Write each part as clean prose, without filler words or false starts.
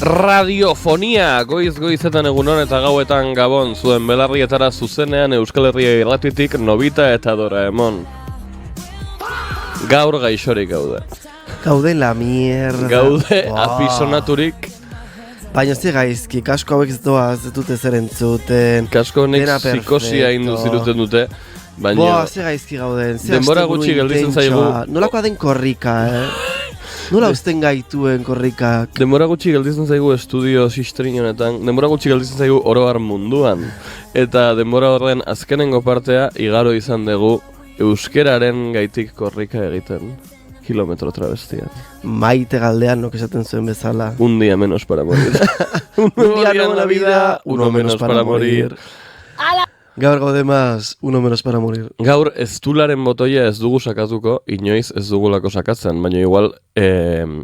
Radiofonia, goizetan egunon eta gauetan gabon, zuen belarrietara zuzenean Euskal Herria irratitik Nobita eta Doraemon. Gaur gaixorik gaude. Gaude la mierda. Gaude apisonaturik. Baina ez gaizki, kasko hauek ez dute zer entzuten. Kasko honek psikosia induziruten dute. Baina ze gaizki gauden. Denbora gutxi gelditzen zaigu. Nolakoa den korrika, Nola usten gaituen korrikak? Denbora gutxi gelditzen zaigu estudio sistrin honetan, denbora gutxi gelditzen zaigu oroar munduan. Eta denbora horren azkenengo partea igaro izan dugu euskeraren gaitik korrika egiten. Kilometro travestian. Maite galdean nok esaten zuen bezala. Un día menos para morir. Un día nuevo en la vida, uno menos para morir. Gaur gaude maz, uno menos para morir. Gaur ez dularen botoia ez dugu sakatuko, inoiz ez dugulako sakatzen, baina igual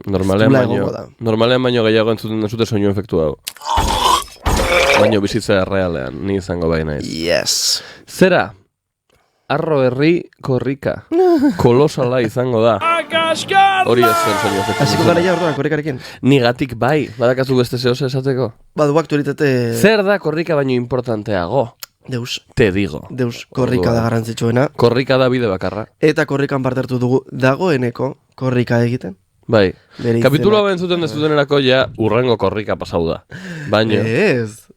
normalean baino gehiago entzuten duzute soinu efektu dago. Baina bizitza errealean, ni izango bai naiz. Yes. Zera, arro herri korrika, kolosala izango da. Hori ez zen soinu efektu. Hasiko gara ja orduan korrikarekin? Nigatik bai, badakazu beste zehose esateko? Badu aktualitate... Zer da korrika baino importanteago? Deus. Te digo. Deus, korrika da garrantzitsuena. Korrika da bide bakarra. Eta korrikan parte hartu dugu dagoeneko korrika egiten. Bai. Kapitulo hau entzuten dezutenerako ja urrengo korrika pasau da. Baina. Ez.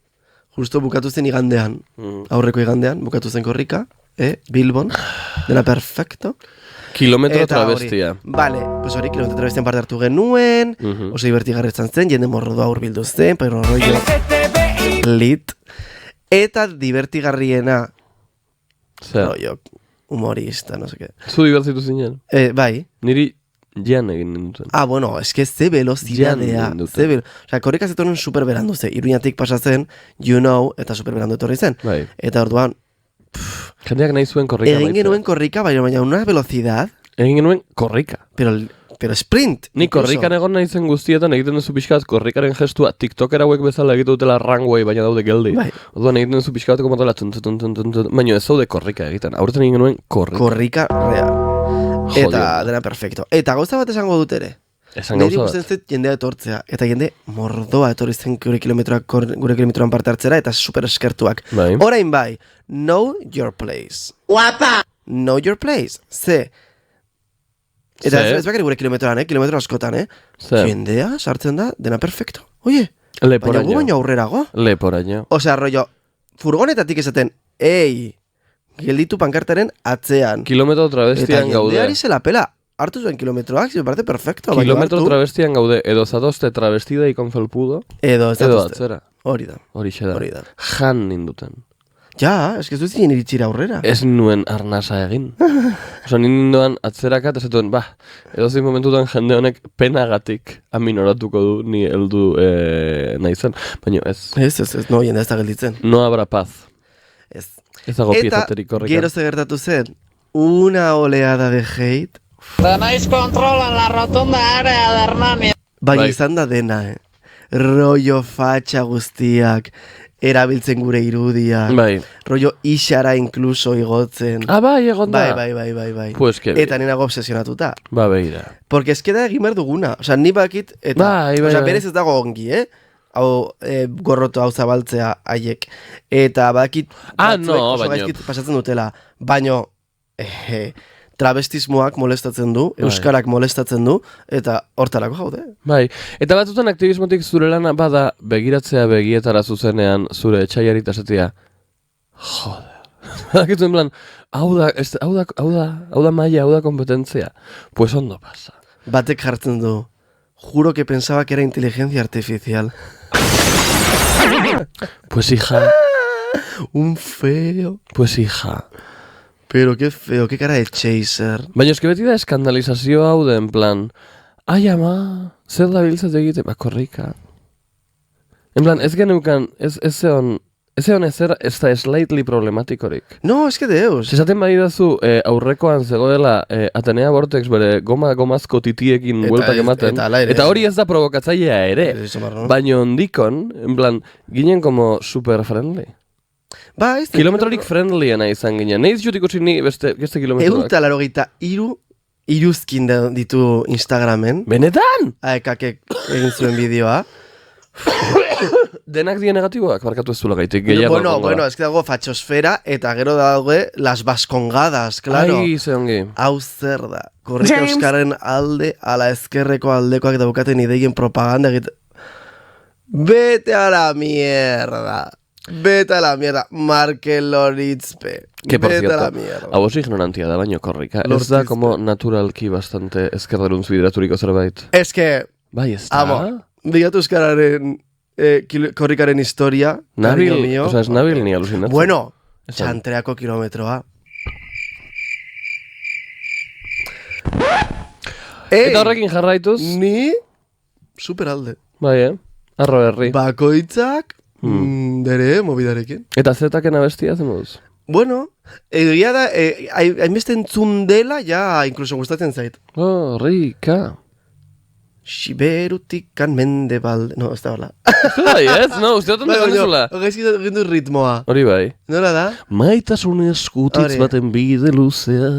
Justo bukatu zen igandean. Aurreko igandean bukatu zen korrika. Bilbon. Dena perfecto. Kilometro travestia. Vale, pues hori kilometro travestian parte hartu genuen. Oso divertigarretzan zen, jende morrodoa hurbildu zen, pero rollo lit. Eta divertigarriena rollo humorista, no sé qué. Zu divertitu zinen? Bai. Niri jan egin nintzen. Bueno, eske ze velozidadea. Osea, korrika zetonen super berandu ze. Iruñatik pasa zen, you know, eta super berandu etorri zen. Bai. Eta orduan... Jendeak nahi zuen korrika baitzen. Egin genuen korrika, baina una velocidad. Egin genuen korrika. Pero sprint. Ni korrikan egon nahi zen guztietan egiten duzu pixkat korrikaren gestua TikToker hauek bezala egiten dutela runway, baina daude geldi. Bai. Orduan egiten duzu pixkateko motela baina ez daude korrika egiten. Aurten egin genuen korrika. Korrika real. Eta dena perfecto. Eta gauza bat esango dut ere. Esan gauza bat. Nire gusten jendea etortzea. Eta jende mordoa etorri zen gure kilometroan parte hartzera eta super eskertuak. Bai. Orain bai, know your place. Guapa! Know your place. Ze... Eta ez bakari gure kilometroan, kilometro askotan, jendea sartzen da, dena perfecto. Oie, baina gu baino aurrerago. Leporaino. Osea, rollo, furgonetatik esaten, gelditu pankartaren atzean. Kilometro travestian gaude. Eta jendeari zela pela, hartu zuen kilometroak, si me parece perfecto. Kilometro travestian gaude, edo zatozte travestida ikon felpudo, edo atzera. Hori da. Hori da. Jan ninduten. Ja, eske ez dut zinen iritsira aurrera. Ez nuen arnasa egin. Oso ninduan atzeraka eta zetuen, edo zein momentutan jende honek penagatik aminoratuko du ni heldu nahi zen. Baina ez. Ez, no, jende ez da gelditzen. No habrá paz. Ez. Ez dago pietaterik korrikan. Eta gero zegertatu zen, una oleada de hate. Tenéis control en la rotonda área de Hernani. Baina izan da dena, rollo fatxa guztiak. Erabiltzen gure irudia. Bai. Rollo isara incluso igotzen. Bai, egon da. Bai. Pues que eta nenago obsesionatuta. Beira. Porque ez da egin behar duguna. Osea, ni bakit, eta... Bai. Osea, berez ez dago ongi, Hau, gorroto hau zabaltzea haiek. Eta bakit... no, baina... Oso pasatzen dutela. Baina... travestismoak molestatzen du, euskarak molestatzen du, eta hortarako jaude. Bai, eta batzutan aktivismotik zure lana bada begiratzea begietara zuzenean zure etxaiari eta esatia, joder. Bakituen plan, hau da maia, hau da kompetentzia. Pues ondo pasa. Batek jartzen du, juro que pensaba que era inteligencia artificial. Pues hija. Un feo. Pues hija. Pero qué feo, qué cara de chaser. Baina eske beti da eskandalizazio hau den plan, ai ama, zer da biltzat egite, korrika. En plan, ez geneukan, ez zeon Ez egon ez da slightly problematikorik. No, eske deus. Esaten bai dazu, aurrekoan zegoela Atenea Vortex bere gomazko titiekin bueltak ematen. Eta hori ez da provokatzailea ere. Baina ondikon, en plan, ginen como super friendly. Ba, ez. Kilometrorik friendlyena izan ginen. Neiz jut ikusi ni beste kilometroak. 183 iruzkin ditu Instagramen. Benetan? Aekakek egin zuen bideoa. Denak die negatiboak, barkatu ez zula gaitik gehiago. Bueno, ez que dago fatxosfera eta gero daude las baskongadas, claro. Ai, ze ongi. Hau zer da. Korrika euskaren alde, ala ezkerreko aldekoak daukaten ideien propaganda egite. Bete a la mierda. Bete a la mierda. Markel Loritzpe. Que por Bete a la cierto, mierda. hau oso ignorantia da baino korrika. Ez da como naturalki bastante ezkerderuntz bideraturiko zerbait. Ez que, Bai, ez da? amo, bigatu euskararen korrikaren historia. Nabil, cariño mío. ez nabil ni alusinatzen. Bueno, Esan. txantreako kilometroa. Eta horrekin jarraituz, Ni superalde. bai, arro herri. Bakoitzak bere mobidarekin. Eta zetaken abestia zen moduz? Bueno, egia da, hainbeste entzun dela, ja, inkluso gustatzen zait. Oh, rika. Xiberutikan mendebalde... No, ez da hola. Bai, ez? No, uste dut dezula. Gaizki gindu ritmoa. Hori bai. Nola da? Maitasun eskutitz Hori. baten bide luzea.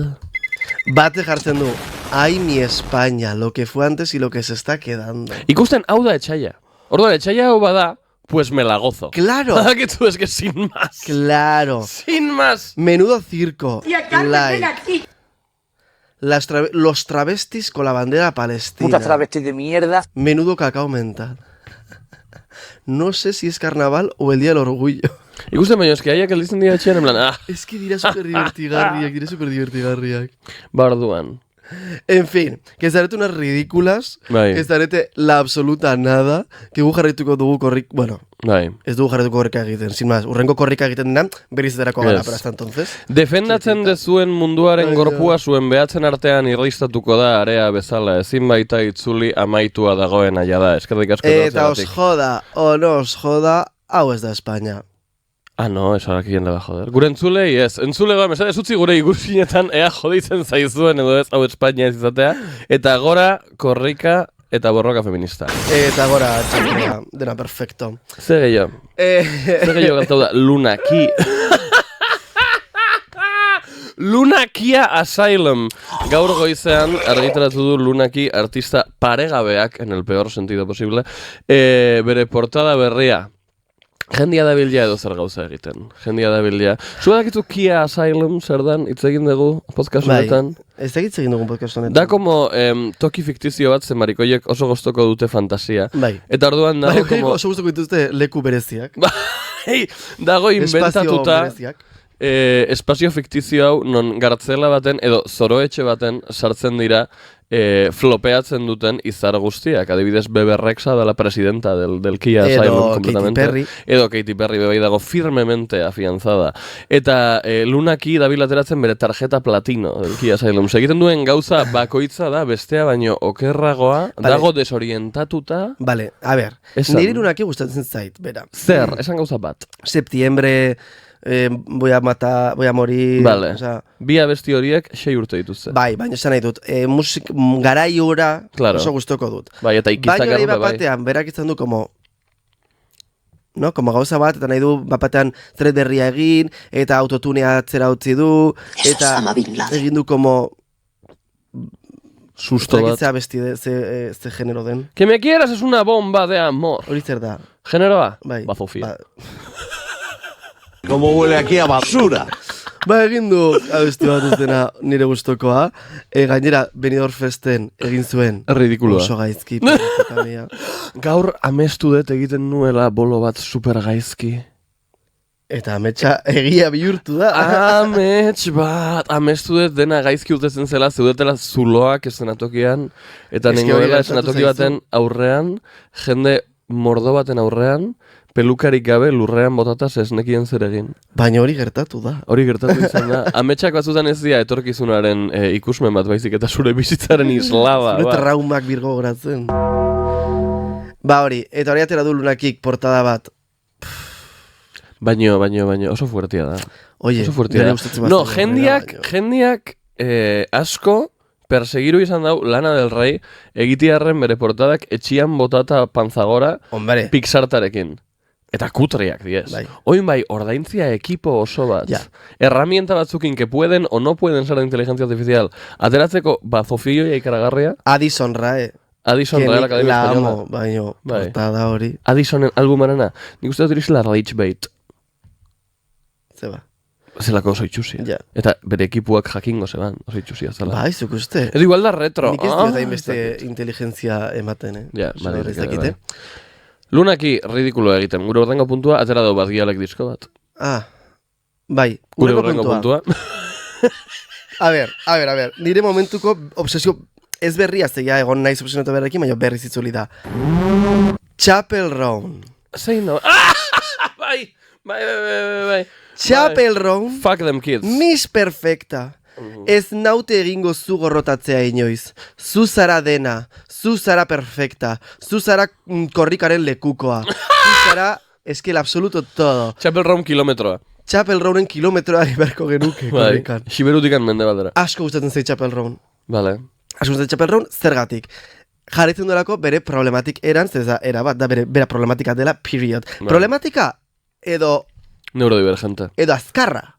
Bate jartzen du. Ai, mi España, lo que fue antes y lo que se está quedando. Ikusten hau da etxaia. Orduan, etxaia hau bada, pues me la gozo. Claro, Badakizu, es que sin más. claro. Sin más. Menudo circo. Like. Los travestis con la bandera palestina. Putas travestis de mierda. Menudo cacao mental. No sé si es carnaval o el día del orgullo. Ikusten baino, eski haiak elditzen dira etxean, en plan, Es que dira super divertigarriak. Barduan. En fin, que zarete unas ridículas, Bai. que zarete la absoluta nada, que gu jarraituko dugu korrik, bueno, Bai. ez dugu jarraituko korrika egiten, sin más, urrengo korrika egiten dena, berizetarako gara, Yes. pero hasta entonces. Defendatzen dezuen munduaren Ai, gorpua zuen behatzen artean irristatuko da area bezala, ezin baita itzuli amaitua dagoen aia da, eskerrik asko Eta os etortzeagatik. joda, o no os joda, hau ez da España. Ah, no, esarak le da joder. Gure entzulei ez, entzule ba, mesedez utzi gure ikusinetan ea joditzen zaizuen edo ez hau Espainia ez izatea, eta gora korrika eta borroka feminista. Eta gora, txampea, dena perfecto. Zer gehiago? Zer gehiago gantau da, Lunaki. Lunakia Asylum. Gaur goizean argitaratu du Lunaki artista paregabeak, en el peor sentido posible, bere portada berria. Jendia dabilia edo zer gauza egiten. Jendia dabilia. Zua dakitu Kia Asylum zer dan, hitz egin dugu podcast honetan. Ez egitz egin dugun podcast honetan. Da como toki fiktizio bat, zen marikoiek oso goztoko dute fantasia. Bai. Eta orduan dago Bai, como... oso guztuko dituzte leku bereziak. Bai, dago Espazio inventatuta bereziak. espazio fiktizio hau non gartzela baten edo zoroetxe baten sartzen dira flopeatzen duten izar guztiak. Adibidez, Bebe Rexha dela presidenta del Kia Edo Asylum Katy completamente. Perry. Edo Katy Perry bebai dago firmemente afianzada. Eta Lunaki dabil ateratzen bere tarjeta platino del Kia Asylum. Segiten duen gauza bakoitza da, bestea baino okerragoa, Vale. dago desorientatuta. Vale, a ver, Esan. niri Lunaki gustatzen zait, bera. Zer, esan gauza bat. Septiembre, voy a morir, Vale. o sea, Bi abesti horiek 6 urte dituzte. bai, baina esan nahi dut, garaiora Claro. oso gustoko dut. Bai, eta Baina ikizak nahi bai. batean, berak izan du como, no, como gauza bat, eta nahi du batean thread berria egin, eta autotunea atzera utzi du, eta egin du como, Susto bat. Zakitzea besti ze genero den. Que me quieras es una bomba de amor. Hori zer da. Generoa? Bai. Bazofia. Como huele aquí a basura. Ba, egin du abesti bat ez dena nire gustokoa. Gainera, Benidorm Festen egin zuen. Ridikulua. Oso gaizki. perretakamia. Gaur amestu dut egiten nuela bolo bat super gaizki. Eta ametsa egia bihurtu da. Amets bat, amestu dut dena gaizki urtetzen zela, zeudetela zuloak eszenatokian, eta Eske hori nengoela gertatu eszenatoki zaizu. baten aurrean, jende mordo baten aurrean, pelukarik gabe lurrean botata esnekien zer egin. Baina hori gertatu da. Hori gertatu izan da. Ametsak batzutan ez dira etorkizunaren ikusmen bat baizik, eta zure bizitzaren islaba. Zure ba. traumak birgo goratzen. Ba hori, eta hori atera du Lunakik portada bat. Baino, oso fuertea da. Oye, Oso fuertea nire da. gustatzen No, bazaigu, jendiak asko persegiru izan dau Lana del Rey egitearren bere portadak etxian botata panzagora Hombre, Pixartarekin. Eta kutreak, diez. Bai. Oin bai, ordaintzia ekipo oso bat. Ja. Herramienta batzukin que pueden o no pueden ser de inteligencia artificial. Ateratzeko bazofioia ikaragarria. Addison Rae. Addison que Real nik Academia la Española. amo, baino, Bai. portada hori. Addisonen albumarena. Nik uste dut irizela Rage Bait. Zeba. Zelako oso itxusia. Ja. Eta bere ekipuak jakingo zeban, oso itxusia zela. Bai, zuk uste. Edo igual da retro. Nik ez diot hainbeste ez dakit. inteligentzia ematen, Ja, Oso bai, ez bai, dakit, bai. Lunaki ridikulo egiten. Gure ordengo puntua, atera dau bat gialek disko bat. Bai, Gure urrengo ordengo puntua. puntua. A ver, nire momentuko obsesio ez berria zeia egon naiz obsesionatu berrekin, baina berriz itzuli da. Chapel Roan. Zein no? Bai. Chapel Roan, Fuck them kids. Miss Perfecta. Ez naute egingo zu gorrotatzea inoiz. Zu zara dena, zu zara perfecta, zu zara korrikaren lekukoa. Zu zara, eskel absoluto todo. Chapel Roan kilometroa. Chapel Roanen kilometroa iberko genuke Bai. korrikan. Xiberutikan mende batera. Asko gustatzen zait Chapel Roan. Vale. Asko gustatzen Chapel Roan, zergatik. Jarritzen duelako bere problematik eran, zeza, era bat, da bera problematika dela, period. Bai. Problematika edo Neurodivergente. azkarra.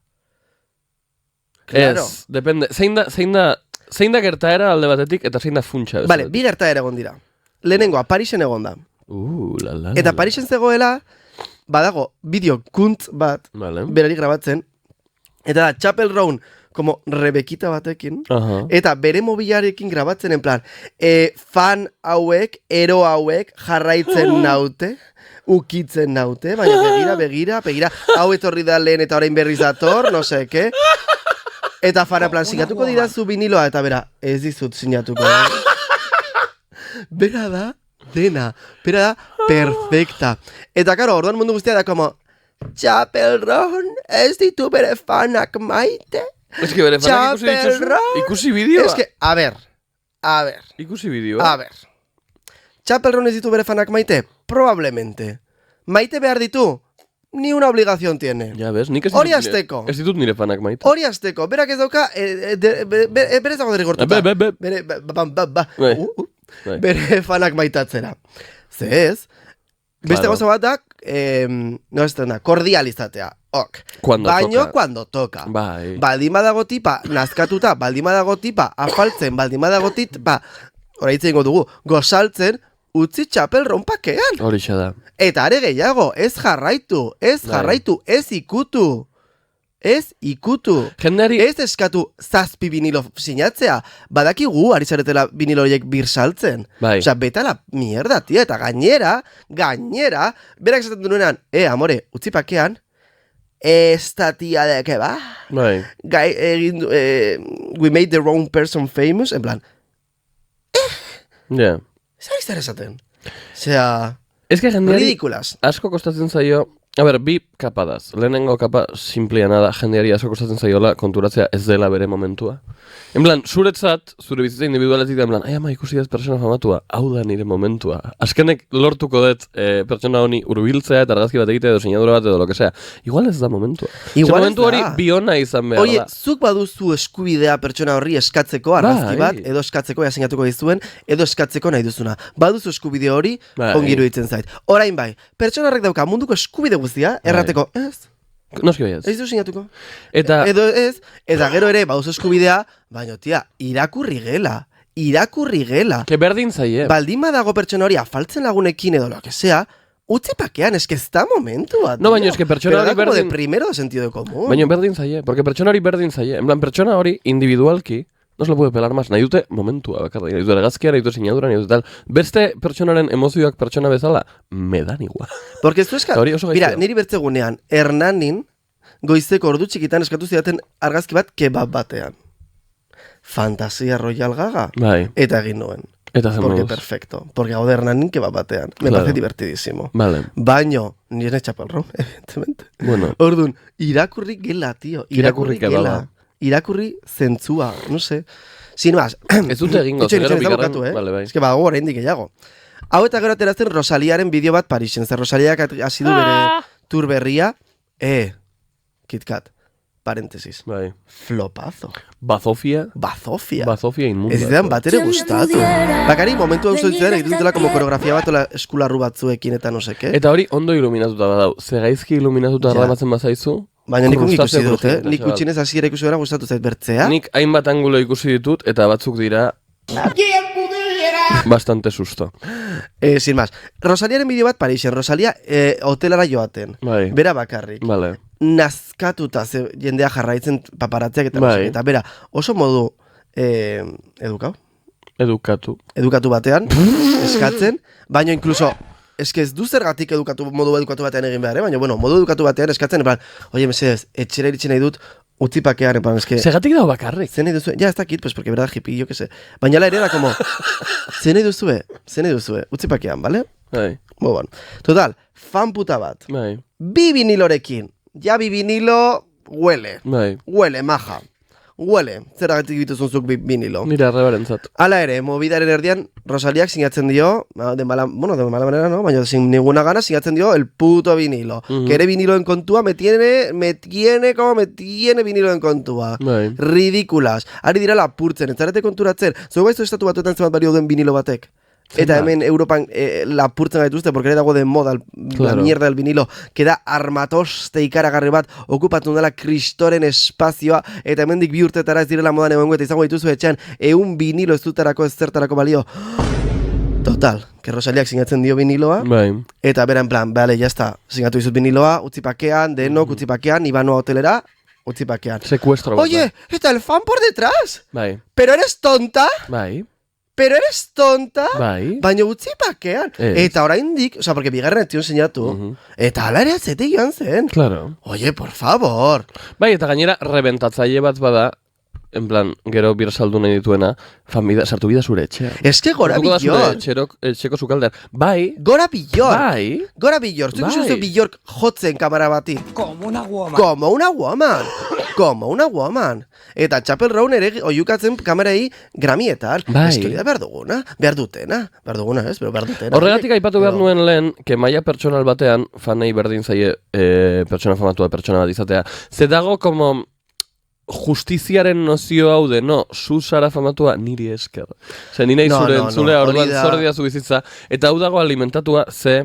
Claro. Ez, depende. Zein da gertaera alde batetik eta zein da funtsa. Vale, bi gertaera egon dira. Lehenengoa, Parisen egon da. La. Eta Parisen zegoela, badago, bideo kuntz bat, Vale. berari grabatzen, eta da, Chapel Roan, como Rebekita batekin, Aha. eta bere mobilarekin grabatzen, en plan, fan hauek, ero hauek, jarraitzen naute, ukitzen naute, baina begira, hau etorri da lehen eta orain berriz dator, no sé, ke? Eta fana plan, sinatuko didazu viniloa, eta bera, ez dizut sinatuko. Bera da, dena, bera da, perfecta. Eta karo, orduan mundu guztia da, como, Chapel Roan, ez ditu bere fanak maite? Ez que bere fanak ikusi Chapel ditzuzu? Roan. Ikusi bideoa? Ez que, a ver. Ikusi bideoa? A ver. Chapel Roan ez ditu bere fanak maite? Probablemente. Maite behar ditu? Ni una obligación tiene. Ja, bez, nik Hori azteko. Ez ditut nire fanak maite. Hori azteko, berak ez dauka, bere ez dago derrigortuta. Be. Bere, Bai. Bai. bere fanak maitatzera. Ze ez, beste Claro. gauza bat da, no ez da, kordializatea. Ok. Cuando Baino, toca. cuando toca. Bai. Baldin badago tipa, nazkatuta, baldin badago tipa, afaltzen, baldin badago tipa, horaitzen dugu, gozaltzen, utzi Chapel Roan pakean. Horixe da. Eta are gehiago, ez jarraitu, ez ikutu. Ez ikutu. Jendeari... Ez eskatu zazpi vinilo sinatzea. Badakigu, ari zaretela vinilo horiek birsaltzen. Bai. Osea, betala mierda, tia. Eta gainera, berak esaten duenean, amore, utzi pakean, esta tia de que ba, Bai. we made the wrong person famous, en plan, Ja. zer esaten? Osea, Ez que jendeari... ridikulas. Asko kostatzen zaio... A ber, bi kapadaz. Lehenengo kapa simpliana da, jendeari asko kostatzen zaiola konturatzea ez dela bere momentua. En plan, zuretzat, zure bizitza individualetik da, en plan, ai ama ikusi dut pertsona famatua, hau da nire momentua. Azkenek lortuko dut pertsona honi urbiltzea eta argazki bat egitea edo sinadura bat edo lo que sea. Igual ez da momentua. Igual momentu ez hori da. biona izan behar Oie, da. zuk baduzu eskubidea pertsona horri eskatzeko argazki Bai. bat, edo eskatzeko sinatuko dizuen, edo eskatzeko nahi duzuna. Baduzu eskubide hori, Bai. ongi iruditzen zait. Orain bai, pertsona horrek dauka munduko eskubide guztia, errateko, ez, Noski baiaz. ez du sinatuko. Eta... Edo ez, eta gero ere, baduzu eskubidea, baina tia, irakurri gela. Que berdin zaie. Baldin badago pertsona hori afaltzen lagunekin edo lo que sea, utzi pakean, eske ez da momentua. No, tío. baina eske pertsona Pero hori da como berdin- de primero de sentido común. Baina berdin zaie, porque pertsona hori berdin zaie. En plan, pertsona hori individualki, no se lo puede pelar más. Nahi dute momentua, bakarra. Nahi dute argazkia, nahi dute sinadura, nahi dute tal. Beste pertsonaren emozioak pertsona bezala, me dan igual. Porque ez du eska... Eta hori oso gaizki Mira, da. niri bertzegunean, Hernanin, goizeko ordu txikitan eskatu zidaten argazki bat kebab batean. Fantasia Royal Gaga. Bai, Eta egin nuen. eta Porque hacemos. perfecto. Porque hau de Hernanin kebab batean. Me Claro. parece divertidísimo. Vale, Baino, nire ne Chapel Roan, evidentemente. bueno. Orduan, irakurri gela, tío. Irakurri kebaba. Irakurri zentzua, no sé. Sin más. Ez dute egingo, Itxoin, gero ez da bigarren, bukatu, vale, bai. Ez que badago oraindik gehiago. Hau eta gero ateratzen Rosaliaren bideo bat Parisen. Zer Rosaliak hasi du bere tour berria. KitKat, paréntesis. Bai. Flopazo. Bazofia inmunda. Ez didan bat ere gustatu. Bakari momentu hau zoitzen egiten dutela como koreografia bat ola eskularru batzuekin eta no seke. Eta hori ondo iluminatuta badau. Ze gaizki iluminatuta arramatzen bazaizu. Baina nik ongi ikusi dut, Krustáceo nik utxinez hasiera ikusi gara gustatu zait bertzea. Nik hainbat angulo ikusi ditut eta batzuk dira bastante susto. Sin más. Rosaliaren bideo bat Parisen. Rosalia hotelara joaten. Bai. Bera bakarrik. Vale. Nazkatuta jendea jarraitzen paparatziak eta Bai. eta bera oso modu edukatu batean eskatzen, baina incluso ez du zergatik modu edukatu batean egin behar, baina bueno, modu edukatu batean eskatzen, en plan, oye, mesedez, etxera iritsi nahi dut utzipakean, en plan, eske... Segatik dago bakarrik. Zen nahi duzue? Ja, ez dakit, pues, porque verdad, hippie, yo que sé. Baina la ere da, como, zen nahi duzue, utzipakean, ¿vale? Bai. Bueno. Total, fan puta bat. Bai. Bi vinilorekin. Ja, bi vinilo huele. Bai. Huele, maja. Huele. Zeragatik bituzunzuk vinilo. Nire arrebarentzat. Hala ere, movidaren erdian, Rosaliak sinatzen dio, de mala manera, no? Baina sin ninguna gana sinatzen dio el puto vinilo. Que ere vinilo en kontua, me tiene vinilo en kontua. Bai. Ridículas. Ari dira lapurtzen, ez zarete konturatzen. Zeu baizu estatu batuetan zebat balio duen vinilo batek. Eta hemen Europan lapurtzen gaituzte, porque ere dago de moda la mierda del vinilo, que da armatoste ikaragarri bat, okupatu dela kristoren espazioa, eta hemendik bi urtetara ez direla modan egongo, eta izango dituzu etxean, 100 vinilo ez dutarako ez zertarako balio. Total, que Rosaliak sinatzen dio viniloa, Bai. eta bera en plan, vale, ya está, sinatu dizut viniloa, utzipakean, denok utzipakean, ibanoa hotelera, utzipakean. Secuestro bat. Oye, está el fan por detrás, Bai. pero eres tonta? Bai. Pero eres tonta? Bai. Baina utzipakean. Eta oraindik, o sea, porque bigarren etzion sinatu, eta ala ere atzete joan zen. Claro. Oye, por favor. Bai, eta gainera, rebentatzaile bat bada, en plan, gero bir saldu nahi dituena, sartu bida zure etxea. Eske gora billor. Etxeko sukaldean. Bai. Gora billor. Bai. Gora billor. Zuek ikusi billor jotzen kamera bati. Como una woman. Como una woman. Como una woman. Eta Chapel Roan ere oiukatzen kamerei gramietan. Bai. Eske hori da behar duguna. Behar dutena, ez, pero behar dutena. Horregatik aipatu behar nuen lehen, que maila pertsonal batean, fanei berdin zaie pertsona famatua pertsona bat izatea. Ze dago como justiziaren nozio hau de, no, zu zara famatua niri esker. Zer, ni nahi zure entzulea orduan zordia zu bizitza. Eta hau dago alimentatua, ze...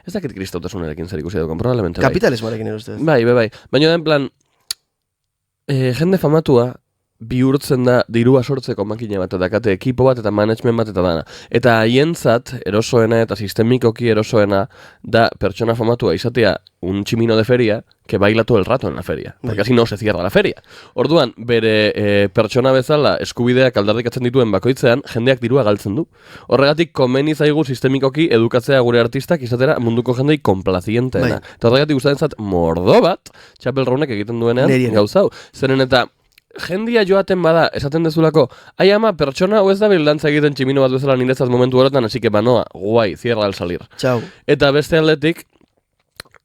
Ez dakit kristautasunarekin zer ikusi dugun, probablemente bai. Kapitalismoarekin erustez. Bai. Baina da en plan, jende famatua bihurtzen da dirua sortzeko makina bat, eta kate ekipo bat, eta management bat, eta dana. Eta haientzat, erosoena eta sistemikoki erosoena, da pertsona famatua izatea un chimino de feria, que baila todo el rato en la feria. Porque así no se cierra la feria. Orduan, bere pertsona bezala eskubideak aldarrikatzen dituen bakoitzean, jendeak dirua galtzen du. Horregatik, komeni zaigu sistemikoki edukatzea gure artistak izatera munduko jendei konplazienteena. Eta horregatik gustatzen mordo bat, Chapel Roanek egiten duenean gauzau. Zeren eta jendia joaten bada, esaten dezulako, ai ama, pertsona hau ez da bildantza egiten tximino bat bezala niretzat momentu horretan, así que banoa, guai, cierra al salir. Txau. Eta beste aldetik,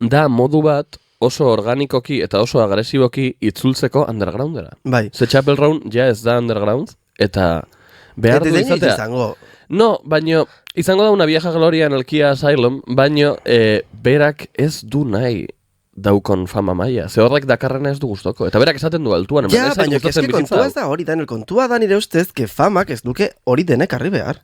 da modu bat oso organikoki eta oso agresiboki itzultzeko undergroundera. Bai. Ze Chapel Roan ja ez da underground, eta behar du izatea. Izango. No, baino, izango da una vieja gloria en el Kia Asylum, baino, berak ez du nahi daukon fama maia. Ze horrek dakarrena ez du gustoko. Eta berak esaten du altuan. Ja, baina eske kontua ez da hori da, kontua da nire ustez, que famak ez duke hori denek arri behar.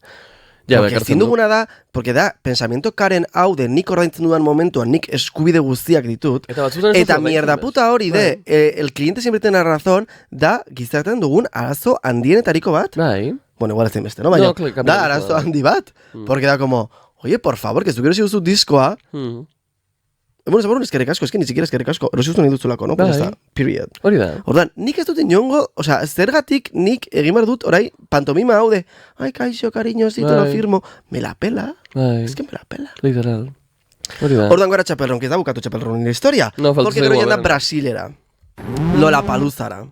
Ja, porque ezin duguna da, porque da, pensamiento karen hau de nik ordaintzen dudan momentuan, nik eskubide guztiak ditut, eta mierda puta hori de, el cliente siempre tiene razón, da, gizartean dugun arazo handienetariko bat. Bai. Bueno, igual ez beste, no? Baina, da, arazo handi bat. Porque da como, oye, por favor, que zuk erosi duzu diskoa, bueno, zaborun eskerrik asko, eske ni siquiera eskerrik asko, erosi duzu nahi duzulako, no? Pues está, period. Hori da. Ordan, nik ez dut inongo, osea, zergatik nik egin behar dut, orai, pantomima hau de, ai, kaixo, cariño, si te lo firmo, me la pela, es que me la pela. Literal. Hori da. Ordan gara Chapel Roan, que da bukatu Chapel Roan nire historia, porque gero janda Brasilera, Lollapaloozara.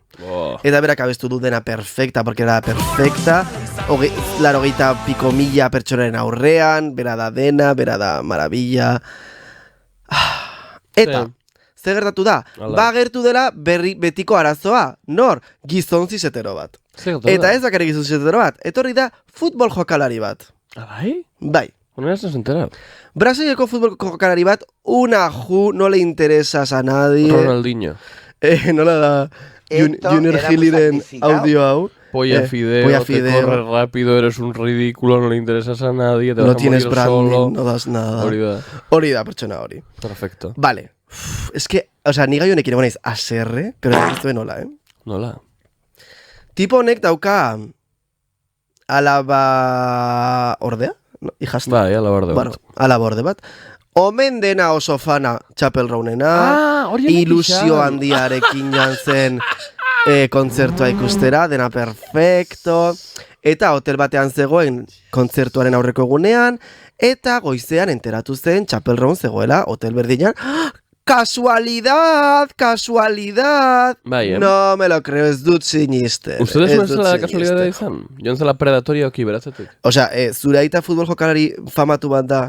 Eta berak abestu du dena perfecta, porque era perfecta, 80 pico mila pertsonaren aurrean, bera da dena, bera da maravilla. Eta, ze gertatu da? Ba gertu dela betiko arazoa, nor? Gizon zizetero bat. Eta ez dakare gizon zizetero bat, etorri da futbol jokalari bat. Bai? Bai. Bueno, ya se entera. Brasileko futbol jokalari bat, Unaju, no le interesas a nadie. Ronaldinho. Nola da Junior Hilliren audio hau. Polla Fideo, Polla te Fideo. corres rápido, eres un ridículo, no le interesas a nadie, te No vas a tienes morir solo. branding, no das nada. Hori da, pertsona hori. Perfecto. Vale. Es que, o sea, ni gai honekin egon naiz aserre, pero ez duen nola, Nola? Tipo honek dauka alaba ordea? No, hijasta. Bai, ala borde bat. Bueno, alaba orde bat. Omen dena oso fana Chapel Rownena, hori ilusio handiarekin joan zen kontzertua ikustera, dena perfecto, eta hotel batean zegoen kontzertuaren aurreko egunean, eta goizean enteratu zen Chapel Rown zegoela hotel berdinean. ¡Casualidad! ¡Casualidad! Bai, No me lo creo, ez dut sinisten. Ustedes ez no dut zela kasualidadea sinisten. izan? Joan zela predatoria oki beratzetik. Osea, zure aita futbol jokalari famatu bat da,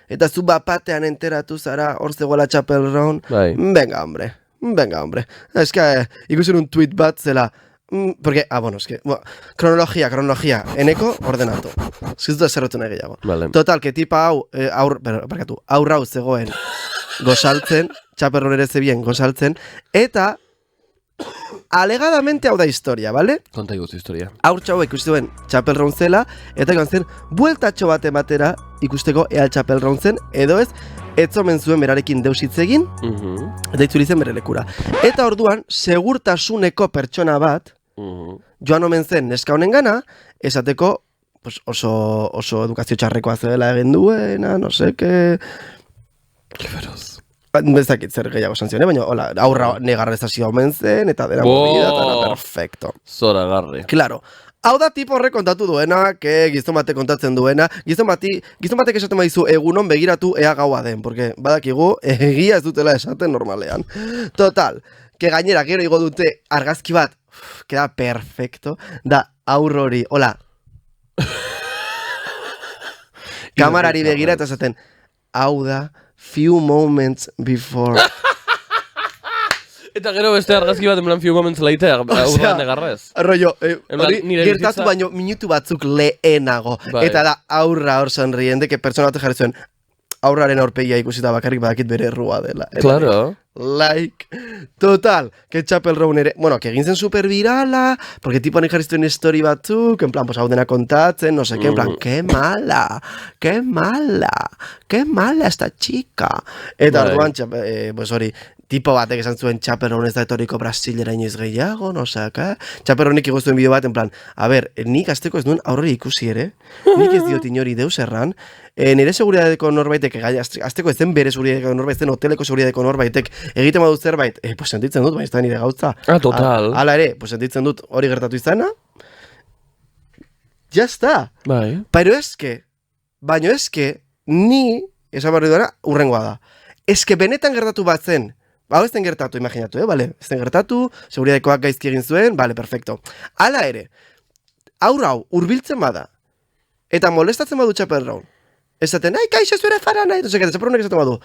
eta zu bapatean enteratu zara hor zegoela Chapel Rown. Bai. Venga, hombre. Es que ikusten un tweet bat zela, porque, bueno, es que, kronologia, eneko ordenatu. Ez que ez dut zerrotu nahi gehiago. Vale. Total, que tipa hau, aurra hau zegoen gozaltzen, Chapel Rown ere zebien gozaltzen, eta alegadamente hau da historia, ¿vale? Konta iguzi historia. Haurtxo hau ikusi duen Chapel Rown zela, eta joan zen, bueltatxo bat ematera ikusteko ea Chapel Rown zen, edo ez, etzomen zuen berarekin deus hitz egin, eta itzuli zen bere lekura. Eta orduan, segurtasuneko pertsona bat, joan omen zen neska honen gana, esateko, pues oso edukazio txarrekoa zela egin duena, no seke... Que feroz. Ez dakit zer gehiago sanzione, baina hola, aurra negarrezazioa omen zen, eta dena movida, eta era perfecto. Zora garri. Claro. Hau da tipo horrek kontatu duena, gizon batek kontatzen duena, gizon batek esaten badizu egunon begiratu ea gaua den, porque badakigu egia ez dutela esaten normalean. Total, gainera gero igo dute argazki bat, queda perfecto, da aurrori, hola. Kamarari begira eta esaten, hau da, few moments before. Eta gero beste argazki bat, en plan few moments later, aurra negarrez. Rollo, hori nire gertatu bizitza- baino minutu batzuk lehenago. Bai. Eta da aurra hor sonriende, que pertsona bat jarri zuen, aurraren aurpegia ikusita bakarrik badakit bere errua dela. Eta Claro. Like. Total, que Chapel Rown ere, bueno, que egin zen super virala, porque tipo nik jarri zuen story batzuk, en plan, pues hau dena kontatzen, no sé qué, en plan, qué mala esta chica. Eta Bai. orduan, pues hori, tipo batek esan zuen Chapel Rown ez da etoriko Brasilera inoiz gehiago, no sé, ¿qué? Chapel Rownek igoztuen bideo bat, en plan, a ver, nik azteko ez duen aurreri ikusi ere, nik ez diot inori deus erran, nire seguridadeko norbaitek, azteko ez den bere seguridadeko norbait, ez den hoteleko seguridadeko norbaitek, egiten badu zerbait, pues sentitzen dut, baina ez da nire gautza. Ah, total. Hala ere, pues sentitzen dut hori gertatu izana, ya está. Bai. Pero baino eske, ni, esan barri duena, urrengoa da. Eske benetan gertatu bat zen, hau ez den gertatu, imaginatu, bale? Ez den gertatu, seguridadekoak gaizki egin zuen, bale, perfecto. Hala ere, hau, hurbiltzen bada, eta molestatzen badu Chapel Rown, esaten, ai, kaixo zure fara nahi, eta Chapel Rownek esaten badu,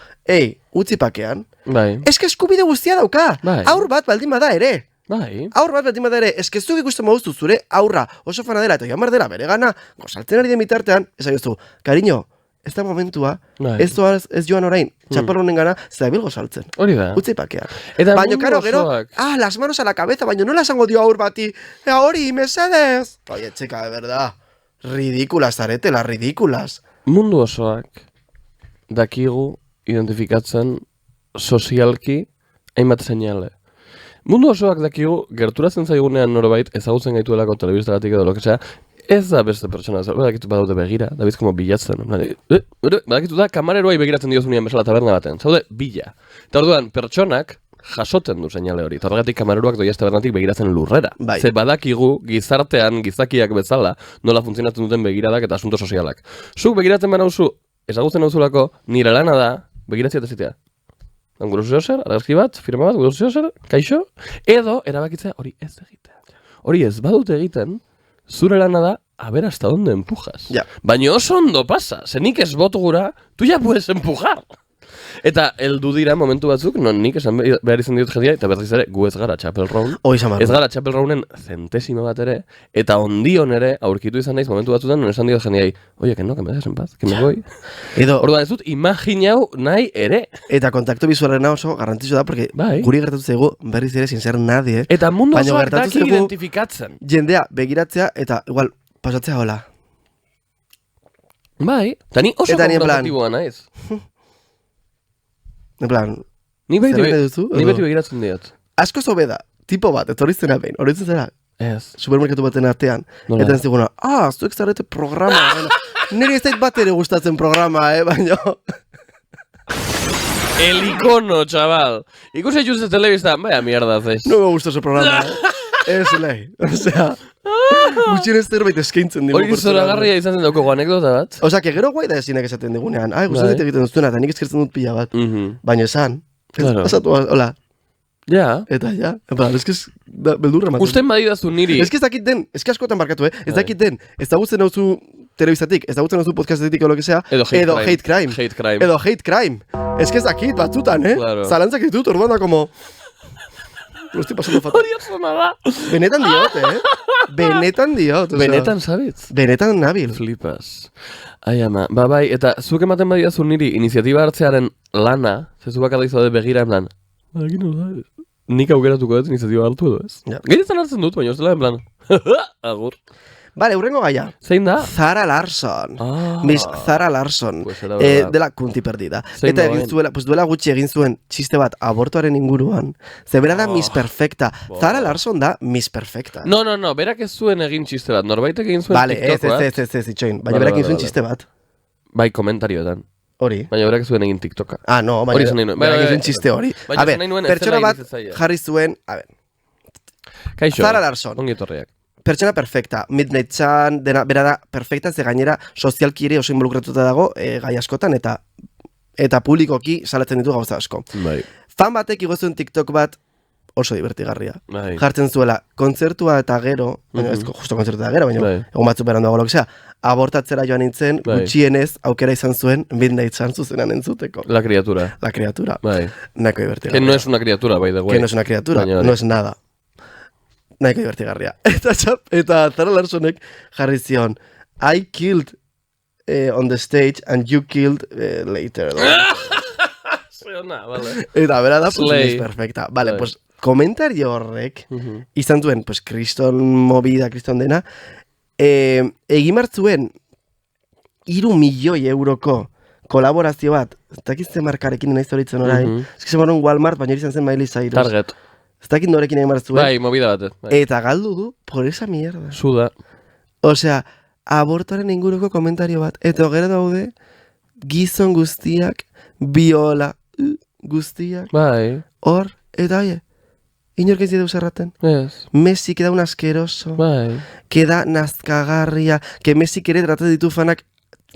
utzi pakean, Bai. eske eskubide guztia dauka, Bai. aur bat baldin bada ere. Bai. Aur bat baldin bada ere, eske zuk ikusten baduztu zure aurra oso fana dela eta joan behar dela bere gana, gozaltzen ari den bitartean, esan jozu, cariño, ez da momentua, Bai. ez joan orain, Chapel Rownen gana, zabil gozaltzen. Hori da. Utzi pakean. Eta Baina, mundu karo, gero, osoak. las manos a la cabeza, baina nola esango dio aur bati, hori, mesedez. Oye, txeka, de verdad, ridículas zaretela, ridículas. Mundu osoak dakigu identifikatzen sozialki hainbat seinale. Mundu osoak dakigu gerturatzen zaigunean norbait ezagutzen gaituelako telebistagatik edo lokesea, ez da beste pertsona, badakitu badaute begira, dabiz como bilatzen. Badakitu da kamareroai begiratzen diozunean bezala taberna baten, zaude bila. Eta orduan, pertsonak jasoten du seinale hori, eta horregatik kamareroak doiaz tabernatik begiratzen lurrera. Bai. Ze badakigu gizartean, gizakiak bezala, nola funtzionatzen duten begiradak eta asunto sozialak. Zuk begiratzen banauzu, ezagutzen nauzulako, nire lana da, begiratzea eta zitea. Gure zer, argazki bat, firma bat, gure zer, kaixo, edo erabakitzea hori ez egitea. Hori ez badute egiten, zure lana da, a ver hasta donde empujas. Ja. Baina oso ondo pasa, zenik ez botu gura, tu ya puedes empujar. Eta heldu dira momentu batzuk, non nik esan behar izan diot jendia, eta berriz ere, gu ez gara Chapel Roan. Ez gara Chapel Roanen zentesima bat ere, eta ondion ere, aurkitu izan naiz momentu batzutan, non esan diot jendiai, oie, que no, que me des en paz, que me voy. Orduan ez dut, imaginau nahi ere. Eta kontakto bizualena oso garrantzitsu da, porque guri gertatu zaigu berriz ere sin ser nadie. Eta mundu osoak daki identifikatzen. Jendea begiratzea, eta igual, pasatzea hola. Bai, eta ni oso konfrontatiboa naiz. En plan, ni beti begiratzen diot. Asko zobe da, tipo bat, etorriztena behin, horitzen zera? Ez. Supermerkatu baten artean. Eta ez diguna, zuek zarete programa. Niri ez zait bat ere gustatzen programa, baina... El icono, chaval. Ikusi jutze telebista, vaya mierda haces. No me gusta ese programa, Ez lei, osea... Gutxien ez zerbait eskaintzen digu. Hori zoragarria izan zen dauko anekdota bat. Osea, que gero guai da ezinak esaten digunean. Gustatzen egiten duztuena, eta nik eskertzen dut pila bat. Baina esan, pasatu, hola. Ja. Eta ja, ez que beldurra maten. Usten badidazu niri. Ez que ez dakit den, ez que askotan barkatu, ez dakit den, ez dagutzen hauzu telebizatik, ez dagutzen hauzu podcastetik o lo que sea, edo hate crime. Edo hate crime. Ez que ez dakit batzutan, zalantzak ditut, orduan da como... Lo estoy pasando fatal. Benetan diot, Benetan diot. Benetan sabitz? Benetan nabil. Flipas. Ai ama, bai, eta zuk ematen badidazu niri iniziatiba hartzearen lana, zezu bakada izode begira en plan, nik aukeratuko dut iniziatiba hartu edo ez. Gehietan hartzen dut, baina ez dela en plan, agur. Vale, urrengo gaia. Zein da? Zara Larson. Miss Zara Larson. Dela kunti perdida. Eta duela gutxi egin zuen txiste bat abortoaren inguruan. Ze bera da Miss Perfecta. Zara Larson da Miss Perfecta. No, berak ez zuen egin txiste bat. Norbaitek egin zuen TikTok bat. Ez, itxoin. Baina berak egin zuen txiste bat. Bai, komentarioetan. Hori. Baina berak ez zuen egin TikToka. No, baina berak egin zuen txiste hori. A ber, pertsona bat jarri zuen, a ber. Kaixo, Zara Larson. Ongi etorriak. Pertsona perfecta, Midnight Sun, bera da perfecta, ze gainera sozialki ere oso involukratuta dago gai askotan, eta publikoki salatzen ditu gauza asko. Bai. Fan batek igozuen TikTok bat oso divertigarria. Bai. Jartzen zuela, kontzertua eta gero, baina ez justo kontzertua eta gero, baina egun batzuk beran dago lokesea, abortatzera joan nintzen, gutxienez aukera izan zuen Midnight Sun zuzenan entzuteko. La criatura. La criatura. Bai. Nahiko divertigarria. Que no es una criatura, by the way. Que no es una criatura, no es nada. Nahiko divertigarria. Eta Zara Larsonek jarri zion, I killed on the stage and you killed later. Eta bera da, pues, perfecta. Vale, pues, komentario horrek, izan duen, pues, kriston movida, kriston dena, egin martzuen 3 milioi euroko kolaborazio bat, ez dakizte markarekin nahiz horitzen orain, ez que Walmart, baina izan zen Miley Cyrus. Target. Ez dakit norekin egin martzuen. Bai, movida bat. Eta galdu du, por esa mierda. Suda. Osea, abortoaren inguruko komentario bat. Eta gero daude, gizon guztiak, biola guztiak. Bai. Hor, eta oie, inork ez dira usarraten. Yes. Messi queda un asqueroso. Bai. Queda nazkagarria. Que Messi ere tratatzen ditu fanak.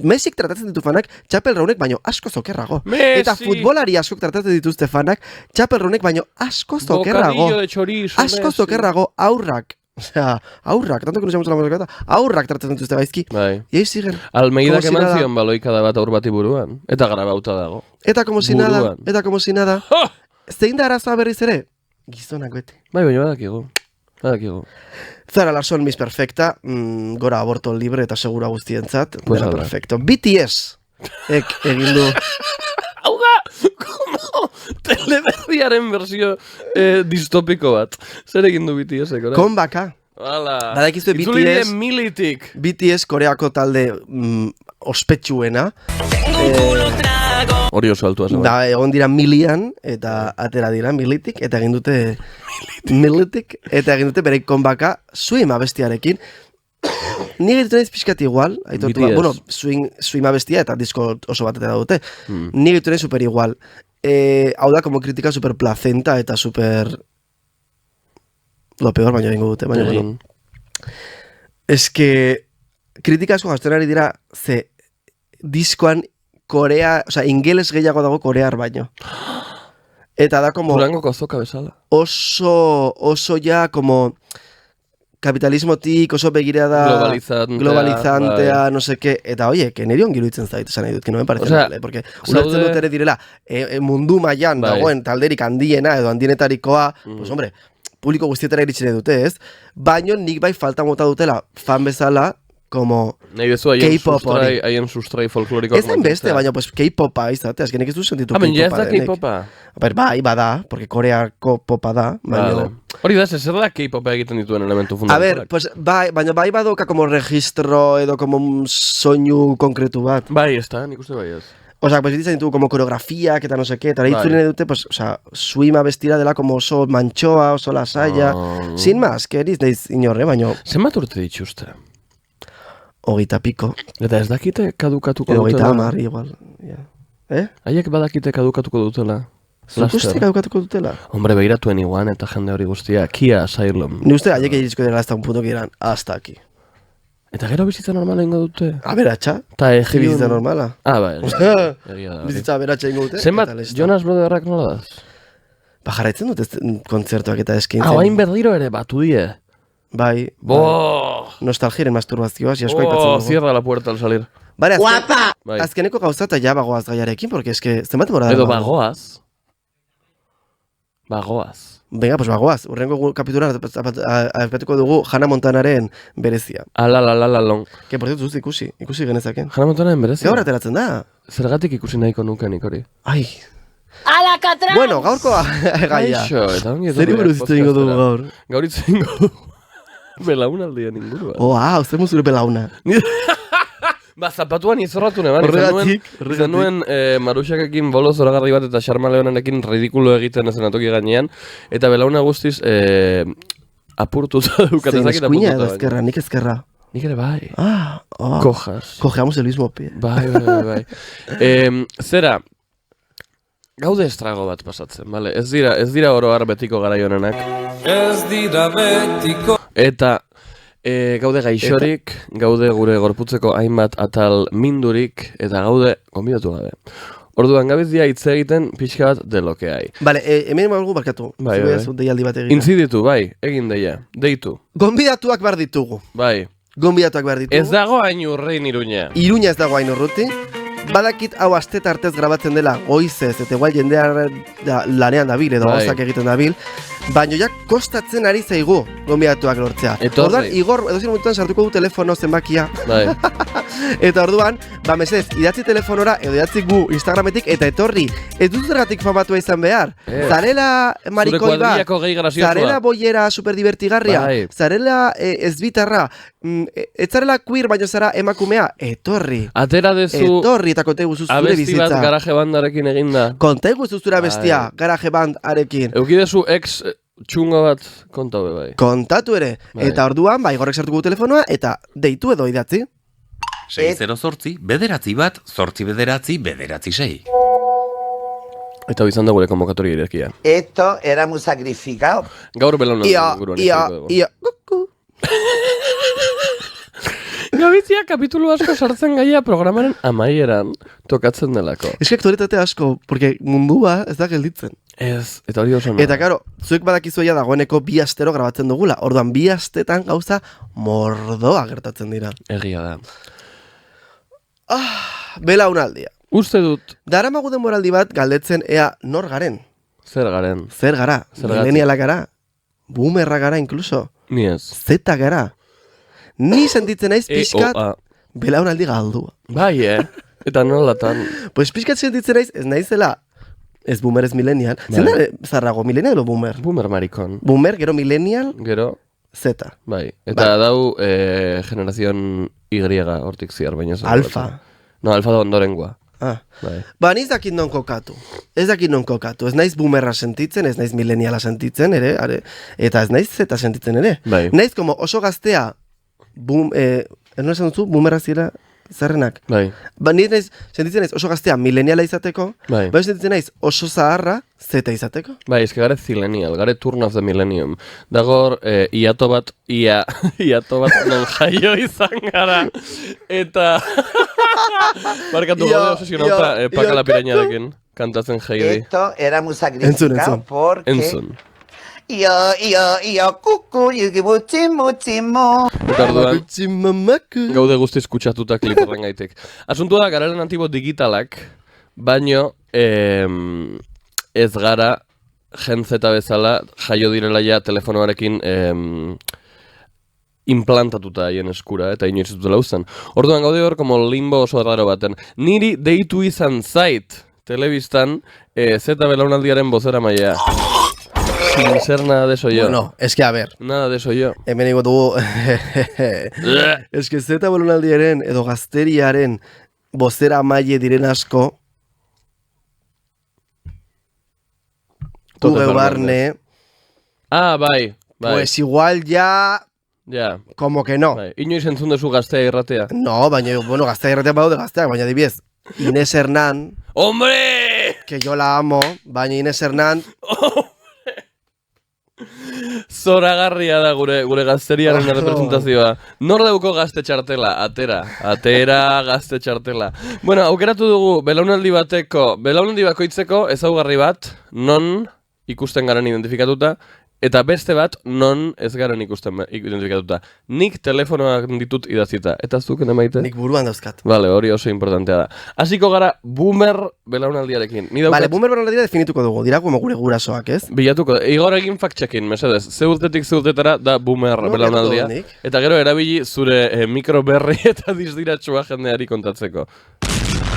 Mesik tratatzen ditu fanak, Chapel Raunek baino asko zokerrago. Messi! Eta futbolari askok tratatzen dituzte fanak, Chapel Raunek baino asko zokerrago. Bocadillo de chorizo, asko Messi. zokerrago aurrak. Osea, aurrak, tanto que nos llamamos la mosqueta, aurrak tratatzen dituzte gaizki. Bai. Iai zigen. Almeidak eman zion baloikada bat aur bati buruan. Eta grabauta dago. Eta como si nada, Buruan. eta como si nada. Zein da arazoa berriz ere? Gizonak beti. Bai, baina badakigu. Zara Larson Miss Perfecta, gora aborto libre eta segura guztientzat, Pues dela ala. perfecto. BTS, egin du. Hau da, como teleberriaren versio distopiko bat. Zer egin du BTS-ek, ora? Konbaka. Hala. Badakizue Itzulirien militik. BTS Koreako talde ospetsuena. Hori oso altua zaba. Da, egon dira milian, eta atera dira militik, eta egin dute militik, eta egin dute bere konbaka swim abestiarekin. Ni egiten naiz pixkat igual, aitortu BTS. bueno, swim abestia eta disko oso bat atera dute. Ni egiten naiz super igual. Hau da, como kritika super placenta eta super... Lo peor, baina egingo dute, baina bueno. Ez que kritika asko gazten ari dira, ze diskoan Korea, osea, ingeles gehiago dago korear baino. Eta da como... Durangoko azoka bezala. Oso ja como kapitalismotik oso begirada globalizantea, bai. no seke, eta oie, que niri ongi iruditzen zait, esan nahi dut, que no me parece Osea, mal, porque ulertzen dut ere direla, mundu mailan Bai. dagoen talderik handiena edo handienetarikoa, pues hombre, publiko guztietara iritsi dute, ez? Baino nik bai falta mota dutela fan bezala, como Nahi bezu haien sustrai folklorikoak. ez beste, baina pues K-popa izate, azkenik ez du sentitu Hemen, ja ez K-popa da denek. K-popa. Bai, bada, porque koreako popa da, baina... Vale. Hori da, zer da K-popa egiten dituen elementu A fundamentalak. ver, pues baina bai badoka como registro edo como un soinu konkretu bat. Bai, ez da, nik uste bai ez. Osea, pues ditzen ditugu como coreografiak eta no sé qué, eta Bai. itzulene dute, pues, osea, suima bestira dela como oso mantxoa, oso lasaia, sin más, que eriz neiz inorre, baino, Zenbat urte dituzte? 30 piko, Eta ez dakite kadukatuko edo dutela? 30 igual, ja. Haiek badakite kadukatuko dutela? Zuk uste gaukatuko dutela? Hombre, begiratuen iguan eta jende hori guztia. Kia Asylum. Ni uste haiek egizko dela hasta un punto que dirán, hasta aquí. Eta gero bizitza normala ingo dute? Aberatxa, Ta ze bizitza normala. Bai. Egia da. Bizitza aberatxa ingo dute. Zenbat, eta listo. Jonas Brothers nola daz? Ba, jarraitzen dut kontzertuak eta eskintzen. Hain berriro ere batu die. Bai, Bo! nostalgiaren masturbazioa, si asko aipatzen Oh, dugu. cierra la puerta al salir. Bare, Bai. azkeneko gauza eta ja bagoaz gaiarekin, porque eske, zenbat demora Edo dago? bagoaz. Bagoaz. Venga, pues bagoaz, urrengo kapitulan aipatuko dugu Hannah Montanaren berezia. Alalalalalalong. Que, por cierto, ikusi genezaken. Hannah Montanaren berezia. Gaur ateratzen da. Zergatik ikusi nahiko nukenik hori. Ai, Alakatraz! bueno, gaurkoa gaia. Kaixo, eta ongi Zeri buruz hitz egingo dugu gaur? Gaur hitz egingo dugu. Belaunaldien inguruan. Oh, zer muzure belauna. Ba, zapatuan izorratu neban. Horregatik. Izan nuen Maruxakekin bolo zoragarri bat eta Xarma Leonarekin ridikulo egiten ezenatoki gainean. Eta belauna guztiz apurtuta dukat. Zein ezakit eskuina edo apurtuta, ezkerra, nik ezkerra. Nik ere bai. Oh. Kojas. Cojeamos el mismo pie. Bai. Zera, gaude estrago bat pasatzen, bale? Ez dira oro har betiko garai honenak. Ez dira betiko. Eta gaude gaixorik, gaude gure gorputzeko hainbat atal mindurik, eta gaude gonbidatu gabe. Orduan gabiz dia hitz egiten pixka bat delokeai. Vale, hemen malgu barkatu. Bai. Zu deialdi bat egin. Intziditu, bai, egin deia, deitu, Gonbidatuak behar ditugu. bai. Gonbidatuak behar ditugu. Ez dago hain urrein Iruña. Iruña ez dago hain urruti. Badakit hau asteta artez grabatzen dela goizez, eta igual jendean lanean dabil, edo Bai. gauzak egiten dabil. Baina ja kostatzen ari zaigu gonbidatuak lortzea. Etorri. Orduan, Igor, edozein momentuan sartuko du telefono zenbakia. Bai. Eta orduan, ba mesedez, idatzi telefonora, edo idatzi gu Instagrametik, eta etorri. Ez dut zergatik famatua izan behar. Ez. Zarela marikoi bat. kuadrillako gehi graziozua. Zarela boiera superdivertigarria. Bai. Zarela ezbitarra. Ez zarela queer baino zara emakumea. Etorri. Atera dezu Etorri eta konta eguzu zure abesti bat bizitza. garaje bandarekin eginda. Konta eguzu zure bestia, Bai. garaje band arekin. Eukidezu ex txungo bat konta hobe bai. Kontatu ere. Bai. Eta orduan, bai, gorrek sartuko du telefonoa, eta deitu edo idatzi. 608 bederatzi bat, 8 Eta bizan da gure konvokatoria irekia. Esto era muy sacrificado. Gaur belauna Ia, inguruan ia, izango dugu. ia, kuku. Gabizia kapitulu asko sartzen gaia programaren amaieran tokatzen delako. Ez que aktualitate asko, porque mundua ez da gelditzen. Ez, eta hori oso nahi. Eta karo, zuek badakizuia dagoeneko 2 astero grabatzen dugula. Orduan 2 astetan gauza mordoa gertatzen dira. Egia da. Belaunaldia. Uste dut, Daramagu denboraldi bat galdetzen ea nor garen. zer garen. Zer gara? Zergatik? Milenialak gara? Boomerra gara incluso? Ni ez. Zeta gara? Ni sentitzen naiz pixkat EOA. belaunaldi galdua. Bai, Eta nolatan. Pues pixkat sentitzen naiz ez naizela ez boomer ez millennial. Bai. Zer da zarrago, millennial o boomer? Boomer marikon. Boomer, gero millennial, Gero, zeta. bai. Eta dau generazion Y hortik ziar baina. ez Alfa. dago. No, alfa da ondorengoa. Ah. Bai. Ba, ni ez dakit non kokatu. Ez dakit non kokatu. Ez naiz boomerra sentitzen, ez naiz millenniala sentitzen ere, eta ez naiz zeta sentitzen ere. Bai. Naiz como oso gaztea, ez esan duzu, boomerra zira zarrenak. Bai. Ba, ni naiz, sentitzen naiz oso gaztea millenniala izateko, Bai. ba, sentitzen naiz oso zaharra zeta izateko. Bai, eske gare zillennial, gare turn of the millennium. Dagor, iato bat non jaio izan gara. Eta... Barkatu Ia, gode obsesionauta ia, Pakala ia, Pirañarekin kantatzen Heidi. Esto era muy sacrificado Entzun. porque... Entzun. kuku, mutzi. Eta orduan, Gutxi mamaku. gaude guztiz kutsatuta klip horren gaitik. Asuntua da, gararen antibo digitalak, baino ez gara jentzeta bezala jaio direla ja telefonoarekin implantatuta haien eskura eta inoiz ez dutela uzten. Orduan gaude hor, como limbo oso raro baten. Niri deitu izan zait telebistan zeta belaunaldiaren bozera maia. Sin ser nada de eso yo. Bueno, es que a ver, Nada de eso yo. hemen ingo dugu, es que zeta balonaldiaren edo gazteriaren bozera maile diren asko, Tote Google Fernández. barne, Ah, bai. pues igual ya, Ja, como que no. bai. Inoiz entzun dezu gaztea irratea. No, baina, bueno, gaztea irratea badaude gazteak, baina adibidez, Inés Hernán, ¡Hombre! que yo la amo, baina Inés Hernán, Zoragarria da gure gazteriaren representazioa. Nor dauko gazte txartela? Atera gazte txartela. Bueno, aukeratu dugu belaunaldi bakoitzeko ezaugarri bat, non ikusten garen identifikatuta, eta beste bat, non ez garen ikusten identifikatuta. Nik telefonoak ditut idazita, eta zuk emaite? nik buruan dauzkat. Vale, hori oso importantea da. Hasiko gara boomer belaunaldiarekin. Ni daukat Vale, boomer balonaldia definituko dugu, dira como gure gurasoak, ez? bilatuko. Igor egin fact-checkin, mesedez. Ze urtetik ze urtetara da boomer No, belaunaldia. gertu nik. Eta gero erabili zure mikro berri eta dizdiratxua jendeari kontatzeko.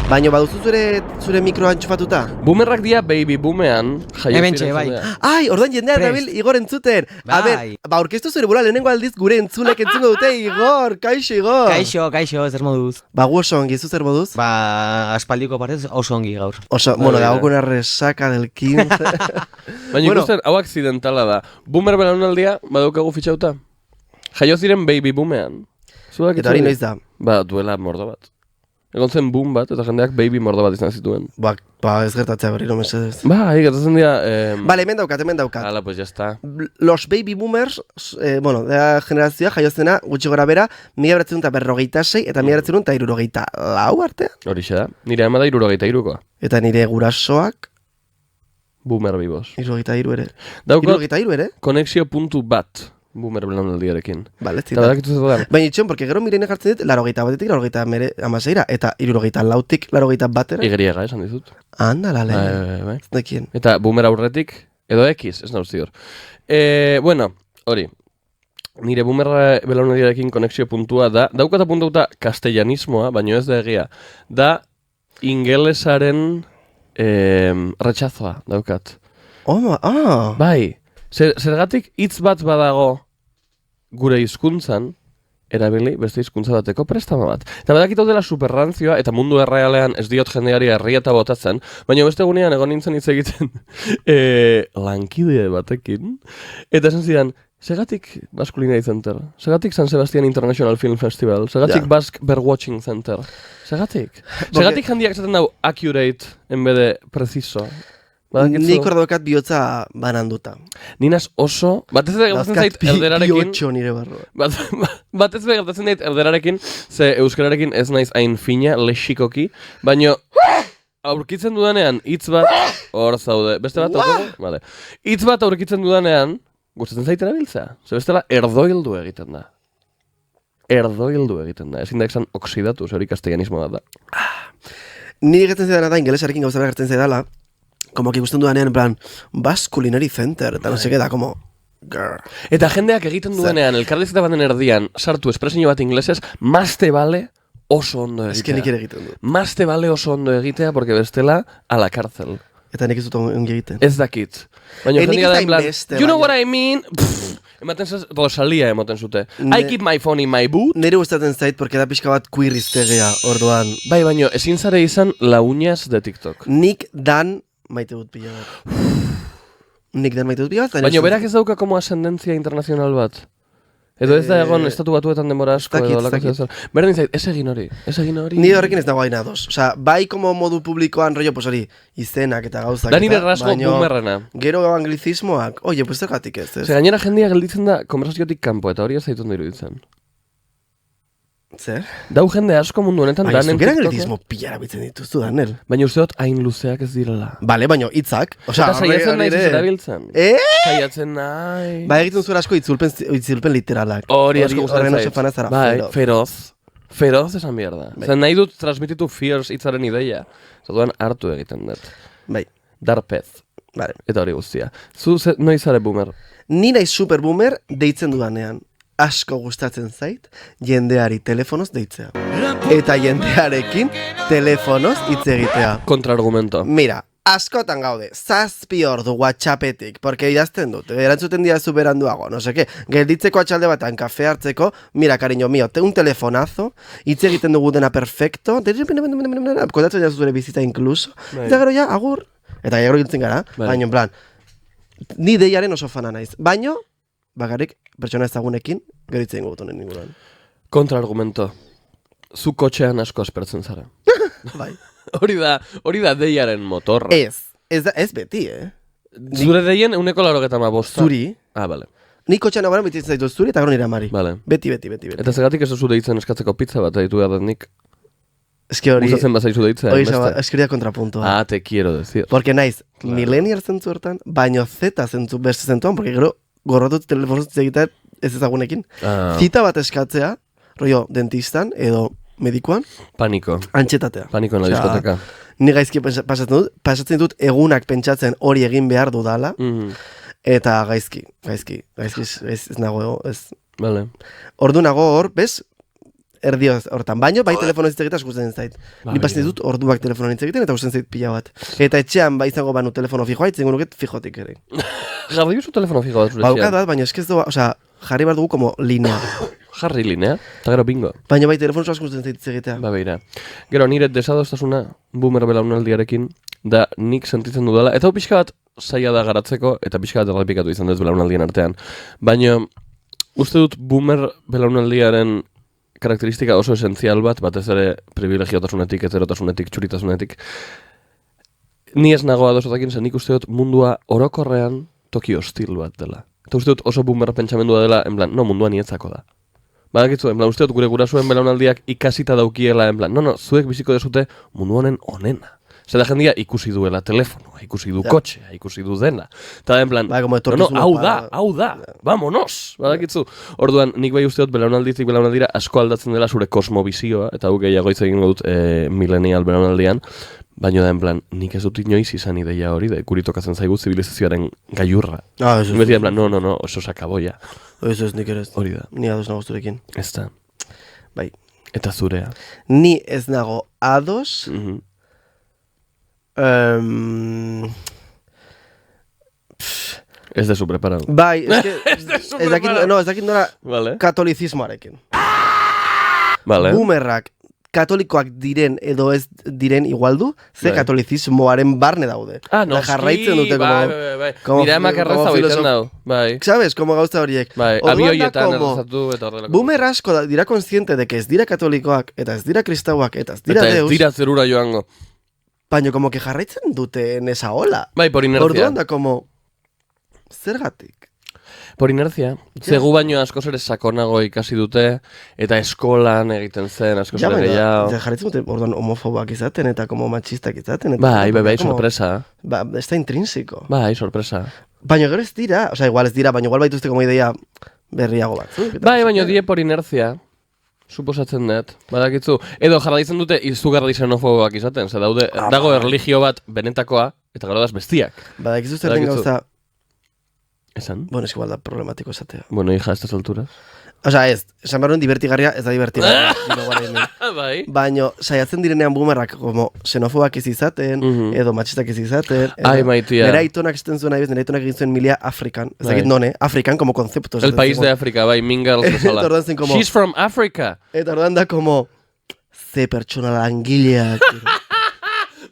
Baina baduzu zure mikroa entxufatuta? Boomerrak dira baby boomean jaio Hementxe, ziren bai. jendea. Ai, ordan jendea Prest. dabil Igor entzuten. A ber, Bai. aurkeztu zure burua lehenengo aldiz gure entzulek entzungo dute Igor, kaixo Igor. Kaixo, zer moduz? Ba, gu oso ongi, zu zer moduz? Ba, aspaldiko partez oso ongi gaur. Oso, bueno, Bai, dago bai. una resaca del 15. Baina Bueno. ikusten, hau akzidentala da. Boomer belaunaldia, badaukagu fitxauta. Jaio ziren baby boomean. Zuak Eta hori noiz da? Ba, duela mordo bat. Egon zen boom bat, eta jendeak baby mordo bat izan zituen. Ba, ez gertatzea berriro mesedez. Ba, gertatzen dira... Vale, hemen daukat. Hala, pues ya está. Los baby boomers, bueno, da generazioa jaiozena gutxi gora bera, 1956 eta 1964 artean. Horixe da. Nire ama da 73koa. Eta nire gurasoak, Boomer bibos. 73 ere. Daukat 73 ere? konexio puntu bat boomer belaunaldiarekin. Vale, ez Eta dira. badakitu zer da. Baina itxon, porque gero mirene jartzen dit, 84-tik 86 eta 74-tik 81-era. Y esan dizut. Andala, Bai, lehen. bai, bai. Nekien. Eta boomer aurretik, edo X, ez nauzti hor. Bueno, hori. Nire boomer belaunaldiarekin konexio puntua da, daukat apuntauta castellanismoa, baino ez da egia. Da ingelesaren retxazoa daukat. Bai, zergatik hitz bat badago gure hizkuntzan, erabili beste hizkuntza bateko prestama bat. Eta badakit hau dela superrantzioa, eta mundu errealean ez diot jendeari herrieta botatzen, baina beste egunean egon nintzen hitz egiten lankide batekin, eta esan zidan, segatik Basculinary Center, segatik San Sebastian International Film Festival, segatik Ja. Basque Birdwatching Center, segatik jendiak esaten dau accurate en vez de preciso. Badakitzu? Nik hor daukat bihotza bananduta. Ninaz oso, batez ere gertatzen zait erderarekin, Biotxo nire barroa. batez ere gertatzen zait erderarekin, ze euskararekin ez naiz hain fina, lexikoki, baino aurkitzen dudanean hitz bat, hor zaude, beste bat aurkitzen? Vale. Hitz bat aurkitzen dudanean, gustatzen zait erabiltzea, ze bestela erdoildu egiten da. Ezin da esan oksidatu, ze hori castellanismo bat da. Nire gertzen zaidana da, ingelesarekin gauza bera gertzen zaidala, como que ikusten dudanean, en plan, Basque Culinary Center, eta no se queda, como... Grr. Eta jendeak egiten dudanean, elkarrizketa baten erdian, sartu espresinio bat inglesez, más te vale oso ondo egitea. Ez que nik ere egiten du. Más te vale oso ondo egitea, porque bestela, a la cárcel. Eta nik ez dut ongi egiten. Ez dakit. Baina Nik jendia ez da da en plan, hainbeste, you know baina- what I mean? Ematen zez, Rosalia emoten zute. Ne- I keep my phone in my boot. Nire gustatzen zait, porque da pixka bat queeriztegea, orduan. Bai, baino, ezin zare izan la uñas de TikTok. Nik dan maite dut pila bat. Nik dan maite dut pila bat. Baina berak ez dauka como ascendencia internacional bat. Edo ez da egon estatu batuetan denbora asko dakit, edo alako dakit. zer. Berdin zait, ez egin hori. Ni horrekin ez dago hain ados. Osea, bai como modu publikoan rollo, pues hori, izenak eta gauzak. Da nire eta, rasgo baino boomerrena. Gero anglizismoak, oie, pues zergatik ez. Ze gainera jendia gelditzen da konversaziotik kanpo, eta hori ez zaitu ondo iruditzen. Zer? Dau jende asko mundu honetan Baina, danen zuk TikToken. anglicismo pilara bitzen dituztu, Danel. Baina uste dut hain luzeak ez direla. Bale, baina hitzak. Osea, Eta saiatzen nahi erabiltzen. Saiatzen nahi. Ba, egiten zuen asko itzulpen literalak. Hori asko Horren gustatzen oso fana zara. Bai, feroz. feroz. Feroz esan behar da. Bai. Zer nahi dut transmititu fears hitzaren ideia. Zaduan hartu egiten dut. Bai, Darpez. bale. Eta hori guztia. Zu noiz zare boomer? Ni nahi superboomer deitzen dudanean. Asko gustatzen zait, jendeari telefonoz deitzea. Eta jendearekin telefonoz hitz egitea. Kontraargumento. Mira, askotan gaude, 7 ordu WhatsAppetik, porque idazten dut, erantzuten dira zu beranduago, no seke, gelditzeko atxalde batean kafe hartzeko, mira, cariño mío, un telefonazo, hitz egiten dugu dena perfecto, kontatzen jazu zure bizitza inkluso, eta gero ja, agur, eta gero giltzen gara, baina, en plan, ni deiaren oso fana naiz, baino, bakarrik, pertsona ezagunekin, gero hitz egin gutunen inguruan. Kontraargumento. Zu kotxean asko aspertzen zara. Bai. Hori da deiaren motorra. Ez beti, Zure deien 195. Zuri, Ah, bale. ni kotxean nagoeran beti zaitu zuri eta gero nire amari. Vale. Beti. Eta zergatik ez duzu deitzen eskatzeko pizza bat, deitu behar dut nik. Eske hori, Gustatzen bazaizu deitzea. hori beste. eskeria kontrapuntua. Ah, te quiero decir. Porque naiz, Claro. millennial zentzu hortan, baino Z zentzu beste zentuan, porque gero gorrotut telefonuz egitea ez ezagunekin. Ah, Zita bat eskatzea, rollo dentistan edo medikuan, paniko. antxetatea. Paniko en la Osea, diskoteka. Ni gaizki pasatzen dut egunak pentsatzen hori egin behar dudala, eta gaizki ez nago, ez. Vale. Ordu nago hor, bez, erdio hortan. Baino, bai telefono hitz egiten gustatzen zait. Ni Bai, pasatzen ja. dut orduak telefono hitz egiten eta gustatzen zait pila bat. Eta etxean bai izango banu telefono fijoa, itzengo nuket fijotik ere. Jarri duzu telefono fijo bat zure Baukat etxean. bat, baina eskez doa, osea, jarri behar dugu como linea. Jarri linea, eta gero bingo. Baina bai telefono asko gustatzen zait hitz egitea. Ba, beira. Gero nire desadostasuna boomer belaunaldiarekin da nik sentitzen dudala. Eta hau pixka bat zaila da garatzeko, eta pixka bat errepikatu izan dez belaunaldien artean. Baina uste dut boomer belaunaldiaren karakteristika oso esentzial bat, batez ere privilegiotasunetik, heterotasunetik, txuritasunetik. Ni ez nago adosotakin zen nik uste dut mundua orokorrean toki hostil bat dela. Eta uste dut oso boomer pentsamendua dela, en plan, no, mundua nietzako da. Badakitzu, en plan, uste dut gure gurasuen belaunaldiak ikasita daukiela, en plan, no, zuek biziko dezute mundu honen onena. Zer da jendia ikusi duela telefonoa, ikusi du kotxea, ikusi du dena. Eta en plan, Bai, como no, etorkizuna hau da, vamonos, badakitzu. Orduan, nik bai uste dut belaunalditik belaunaldira asko aldatzen dela zure kosmobizioa, eta gu gehiago hitz egingo dut millennial belaunaldian, baina da, en plan, nik ez dut inoiz izan ideia hori, da guri tokatzen zaigu zibilizazioaren gaiurra. Ah, eso Beti, en plan, no, oso sakaboia. Eso ez nik ere ez. Hori da. Ni ados nago zurekin. Ez da. Bai. Eta zurea. Ni ez nago ados, Mhm. Ez dezu preparado. bai, ez dakit nola Vale. katolizismoarekin. Vale. Boomerrak katolikoak diren edo ez diren igualdu, ze Bai. katolizismoaren barne daude. Ah, Eta noski, jarraitzen dute bai. como Nire amak erraza como baiten filosof- dau. Bai. ¿Sabes? Como gauza horiek. Bai, Orduan da abioietan como errazatu eta horrelako. Boomer asko dira konstiente de que ez dira katolikoak, eta ez dira kristauak, eta ez dira Eta ez deus, dira zerura joango. baina como que jarraitzen dute en esa ola. Bai, por inercia. Orduan da como, zergatik? Por inercia. Zegu baino askoz ere sakonago ikasi dute, eta eskolan egiten zen askoz ere gehiago. jarraitzen dute, orduan homofobak izaten, eta como machistak izaten. Eta Bai, como- sorpresa. Ba, ez da intrinsiko. Bai, sorpresa. Baina gero ez dira, osea, igual ez dira, baina igual baituzte como idea berriago batzuk. eta Bai, no sé baina qué. die por inercia. Suposatzen dut, badakitzu. Edo jarraitzen dute izugarri xenofoboak izaten, ze daude, dago erlijio bat benetakoa, eta gero daz bestiak. Badakizu zer den Badakizu. gauza, Esan? bueno, es igual da problematiko esatea. Bueno, hija, a estas alturas. Osea, ez, esan behar divertigarria, ez da divertigarria. dino guarekin. Bai. Baina, saiatzen direnean boomerrak, como xenofobak ez izaten, Mhm. edo machistak ez izaten. Ai, maitia. Nera aitonak esaten zuen, nera aitonak egin zuen milia Afrikan. Ez dakit Bai. none, Afrikan como concepto. El país de África, bai, Mean Girls bezala. Eta orduan zen como- She's from Africa. Eta orduan da como, ze pertsona langileak.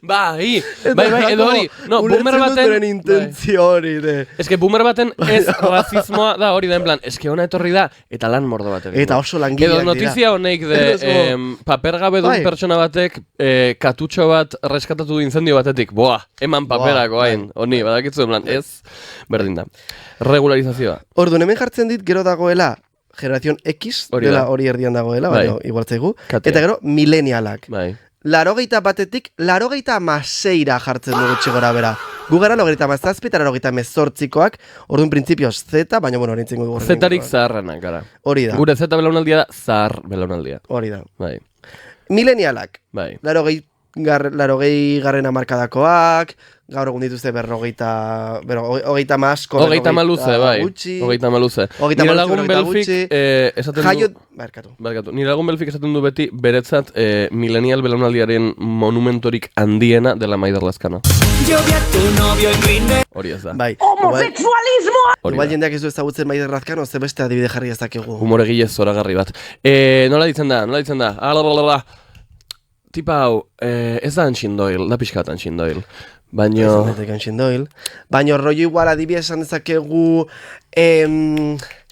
Bai, Eta bai, da edo como, hori. No, ulertzen boomer dut baten... beren intentzio hori de. Ez que boomer baten ez razismoa da hori da, en plan, ez que ona etorri da, eta lan mordo bat egin. Eta oso langileak Edo dira. notizia honek Ez de como- paper gabe duen Bai. pertsona batek katutxo bat reskatatu du incendio batetik. Boa, eman paperako Buah, hain. Honi, badakitzu, en plan, ez, berdin da. Regularizazioa. Orduan hemen jartzen dit gero dagoela generación X, Hori da. dela hori erdian dagoela, Bai. baina igual zaigu. Katea. Eta gero, milenialak. Bai. 81-tik 86 jartzen dugu txigora bera. Gu gara 97 eta 88koak, orduan printzipioz Z, baina bueno, hori dugu. Zetarik zaharranak, gara. Hori da, Gure zeta belaunaldia da, zahar belaunaldia. hori da. Bai, Milenialak, bai. 80garren hamarkadakoak, gaur egun dituzte hogeita masko. Hogeita maluze, bai. Gutxi. Hogeita maluze. Hogeita Nire maluze, lagun hogeita Belfik gutxi. esaten Jaio, du... barkatu. Nire lagun Belfik esaten du beti, beretzat millennial belaunaldiaren monumentorik handiena dela Maider Lazkano. Hori ez da. Bai. Hori Igual da. jendeak ez du ezagutzen Maider Lazkano, ze beste adibide jarri ezakegu. Humoregile zoragarri bat. Nola ditzen da? Tipa hau, ez da Antxin Doyle, da pixka bat Antxin Doyle. Baino... Baina rollo igual adibide esan dezakegu...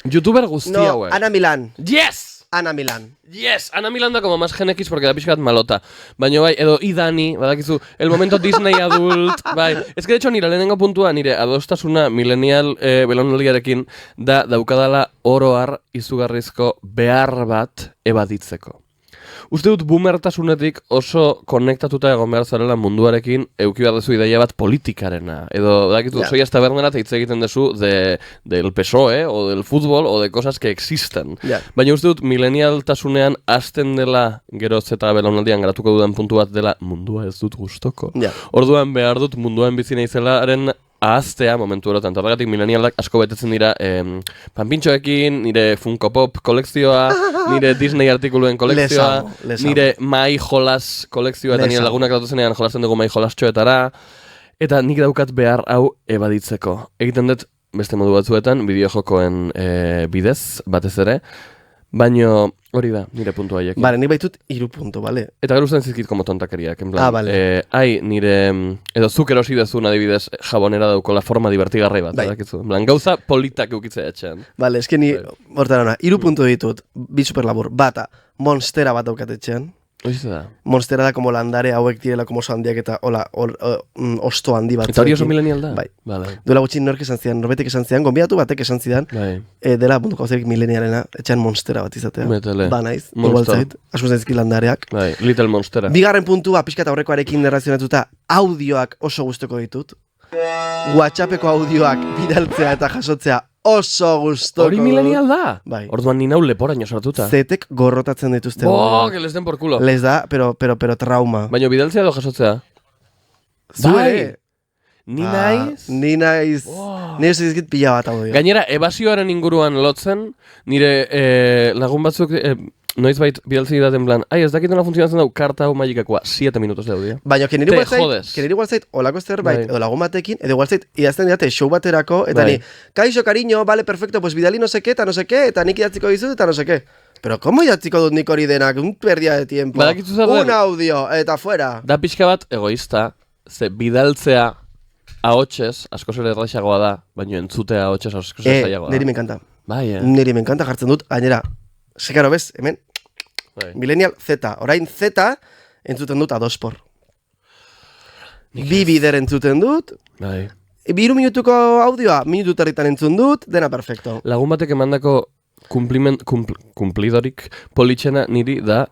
Youtuber guzti No, hauek. Ana Milan. Yes! Ana Milan. Yes! Ana Milan da como más Gen X porque da pixka bat malota. Baina bai, edo Idani, badakizu, el momento Disney adult, bai. Ez que de hecho nire lehenengo puntua, nire adostasuna millennial belaunaldiarekin daukadala oroar izugarrizko behar bat ebaditzeko. Uste dut boomertasunetik oso konektatuta egon behar zarela munduarekin euki behar dezu ideia bat politikarena. Edo, dakitu, soy hasta bernera te hitz egiten dezu del PSOE, o del fútbol, o de cosas que existen. Baina uste dut milenialtasunean hasten dela geroz eta belaunaldian garatuko dudan puntu bat dela mundua ez dut gustoko. Orduan behar dut munduan bizi naizelaren ahaztea momentu erotan. Tarragatik milenialak asko betetzen dira panpintxoekin, nire Funko Pop kolekzioa, nire Disney artikuluen kolekzioa, nire mai jolas kolekzioa, eta nire lagunak datuzenean jolasten dugu mai jolastxoetara, eta nik daukat behar hau ebaditzeko. Egiten dut beste modu batzuetan, bideojokoen bidez, batez ere, baino hori da, nire puntu haiek. Bale, nik baitut 3 puntu, bale? Eta gero usten zizkit como tontakeriak, en plan. Bale. Nire, edo zuk erosi dezun adibidez jabonera daukola forma divertigarri bat, badakizu. En plan, gauza politak eukitzea etxean. Bale, eski ni, hortarana, 3 puntu ditut, bi superlabur. Bata, monstera bat daukat etxean. Oiz da. Monstera da como landare hauek direla como oso handiak eta hola, osto handi bat. Eta hori oso millennial da? Bai. Vale. Duela gutxi nork esan zidan, norbetek esan zidan, gonbidatu batek esan zidan, dela mundu gauzerik millennialena, etxean monstera bat izatea. Betele. Ba naiz, igualtzait, asko zaizki landareak. Bai, Little Monstera. Bigarren puntua, pixka eta aurrekoarekin errazionatuta, audioak oso gustoko ditut. WhatsAppeko audioak bidaltzea eta jasotzea oso gustoko. Hori millennial da? Bai. Orduan ni nau leporaino sartuta. Zetek gorrotatzen dituzte. Que les den por culo. Les da, pero trauma. Baina bidaltzea edo jasotzea? Bai. Ni naiz? Ni naiz. Nire zizkit pila bat audio. Gainera, ebasioaren inguruan lotzen, nire lagun batzuk... Noizbait bidaltzen daten plan, ez dakit nola funtzionatzen dau karta hau magikakoa, 7 minutos de audio. Baina, que nire igual zait, olako zerbait, edo lagun batekin, edo igual zait, idazten didate show baterako, eta ni, kaixo, cariño, vale, perfecto, pues bidali no seke, eta no seke, eta nik idatziko dizut, eta no seke. Pero, ¿cómo idatziko dut nik hori denak? Un pérdida de tiempo. Un audio, eta fuera. Da pixka bat, egoista, ze bidaltzea ahotsez, asko zer erraixagoa da, baina entzutea ahotsez asko zer zailagoa da. Niri me encanta. Bai, Niri me encanta jartzen dut, gainera, sekaro bez, hemen, Millennial Z, orain Z entzuten dut adospor. Bi bider entzuten dut, 3 minutuko audioa, minutu territan entzun dut, dena perfecto. Lagun batek emandako kumplidorik politxena niri da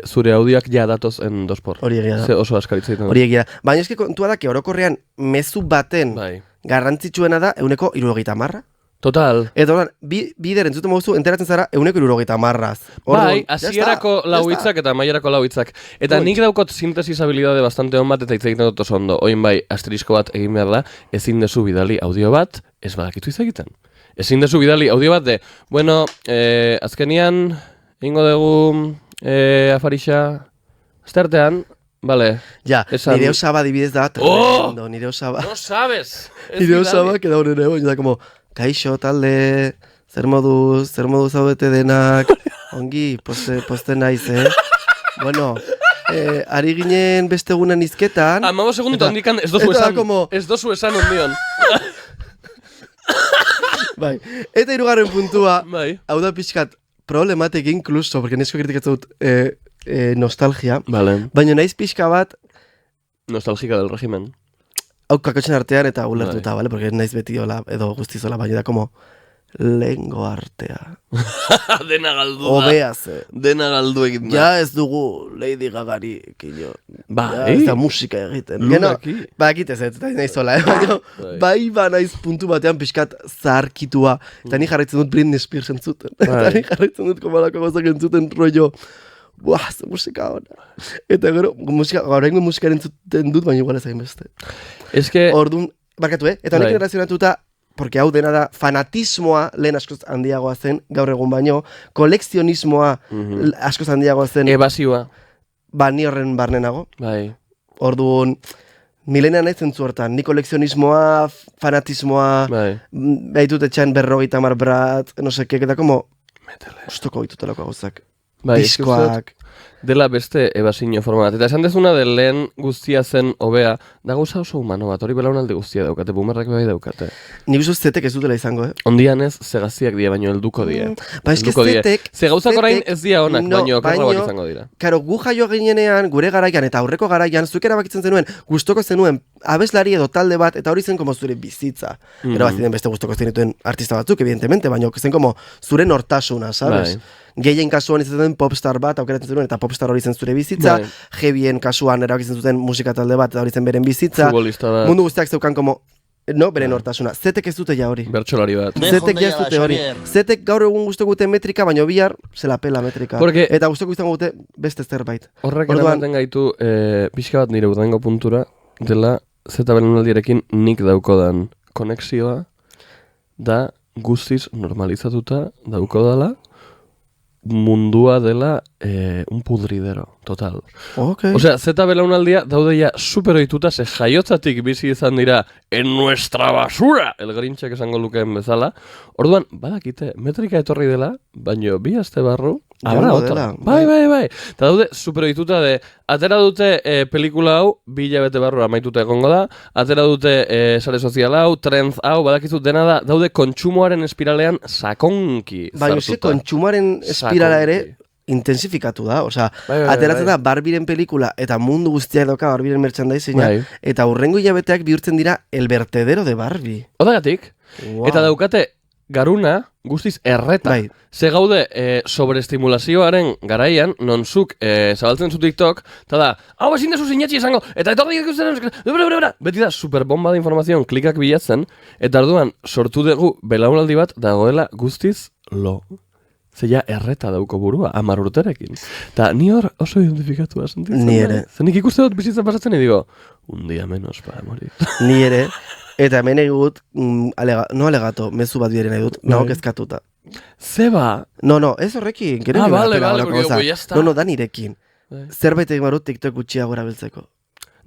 zure audioak ja datoz en dospor. Hori egia da. Ze oso askaritza ditan. Hori egia da. Baina eski kontua da, orokorrean mezu baten garrantzitsuena da 170. Total. Eta horan, bider entzuten moguzu, enteratzen zara 170. Bai, hasierako lauitzak eta amaierako lauitzak. Eta nik daukot sintesis habilidade bastante on bat eta hitz egiten dut oso ondo. Oin bai, asterisko bat egin behar da, ezin dezu bidali audio bat, ez badakitu hitz egiten. Ezin dezu bidali audio bat de, bueno, azkenian, egingo dugu afarixa, aztertean, vale. Ja, nire osaba dibidez da, tremendo, nire osaba. No sabes! Nire osaba, keda horren ego, da, como, kaixo, talde, zer moduz zaudete denak, ongi, poste naiz, Bueno, ari ginen beste egunan izketan. 15 segundu handikan ez dozu esan ondion. Bai, eta 3. puntua, hau da pixkat problematek inkluso, porque nesko kritikatzen dut nostalgia, baina naiz pixka bat... Nostalgika del régimen. Hau kakotxen artean eta ulertuta, vale? Porque naiz beti hola, edo guztizola, baina da como... lehengo artea. Dena galdu da. Obea ze. Dena galdu egin da. Ja ez dugu Lady Gagari, kino. Bai. Ja, ez da musika egiten. Lunaki. Bakit ez naiz zola, baina bai naiz puntu batean pixkat zaharkitua. Eta ni jarraitzen dut Britney Spears entzuten. Eta ni jarraitzen dut komalako gozak entzuten rollo. Buah, ze musika hona. Eta gero, gauraingo musikaren entzuten dut, baina igual ez hain beste. Eske... Orduan, barkatu, Eta honekin errazionatuta, porque hau dena da, fanatismoa lehen askoz handiagoa zen, gaur egun baino, kolekzionismoa askoz handiagoa zen, Ebasioa. Ni horren barnenago. Bai. Orduan, milenian nahi zentzu hortan, ni kolekzionismoa, fanatismoa, behitut etxean 50 brat, no seke, eta como, ostoko bitutelako gauzak. Bai, diskoak. Dela beste ebasino forma bat. Eta esan dezuna de lehen guztia zen hobea, da gauza oso humano bat, hori belaunaldi guztia daukate, bumerrak bai daukate. Nik uste zetek ez dutela izango, Ondian ez, zegaziak die, baino helduko die. Ba, eske zetek... Ze gauzak orain ez dia honak, baino okerrabak izango dira. Karo, gu jaio ginenean, gure garaian eta aurreko garaian, zuek erabakitzen zenuen, gustoko zenuen abeslari edo talde bat, eta hori zen como zure bizitza. Erabazten beste gustoko zenituen artista batzuk, evidentemente, baino zen como zure nortasuna, sabes? Gehien kasuan izaten popstar bat aukeratzen zuen, eta popstar hori zen zure bizitza, Heavyen kasuan erabakitzen zuten musika talde bat, eta hori zen beren bizitza, mundu guztiak zeukan como, beren nortasuna. Zetek ez dute ja hori. Bertsolari bat. Zetek ja ez dute hori. Zetek gaur egun guztoko gute metrika, baino bihar, zela pela metrika. Eta guztoko izango gute beste zerbait. Horrek eramaten gaitu, pixka bat nire urdengo puntura, dela zeta belaunaldiarekin nik daukodan konexioa, da guztiz normalizatuta daukodala, mundua dela un pudridero, total. Osea, zeta belaunaldia daude ja super ohituta, ze jaiotzatik bizi izan dira en nuestra basura, el Grinchek esango lukeen bezala. Orduan, badakite, metrika etorri dela, baino bi aste barru, abra otra. Bai. Eta daude super ohituta de, atera dute pelikula hau, 2 hilabete barru amaituta egongo da, atera dute sare sozial hau, trend hau, badakizu dena da, daude kontsumoaren espiralean sakonki zartuta. Baina kontsumoaren espirala ere, intensifikatu da, osea, ateratzen da Barbiren pelikula eta mundu guztiak dauka Barbiren merchandising, eta hurrengo hilabeteak bihurtzen dira el vertedero de Barbie. Odagatik, eta daukate garuna guztiz erreta. Ze gaude sobreestimulazioaren garaian, non zuk zabaltzen zu TikTok, eta da, hau ezin dezu sinetxi esango, eta etorri ikusten, beti da superbomba de informazion klikak bilatzen, eta orduan sortu dugu belaunaldi bat dagoela guztiz lo. Zeia erreta dauko burua, 10 urterekin. Eta ni hor oso identifikatua sentitzen. Ni ere. Zenik ikuste dut bizitzen pasatzen digo, un dia menos para morir. Ni ere. Eta hemen egut, no alegato, mezu bat bideren nahi dut, nago kezkatuta. Zeba? No, ez horrekin. Vale, no, da nirekin. Zerbait egin barut TikTok gutxiago erabiltzeko.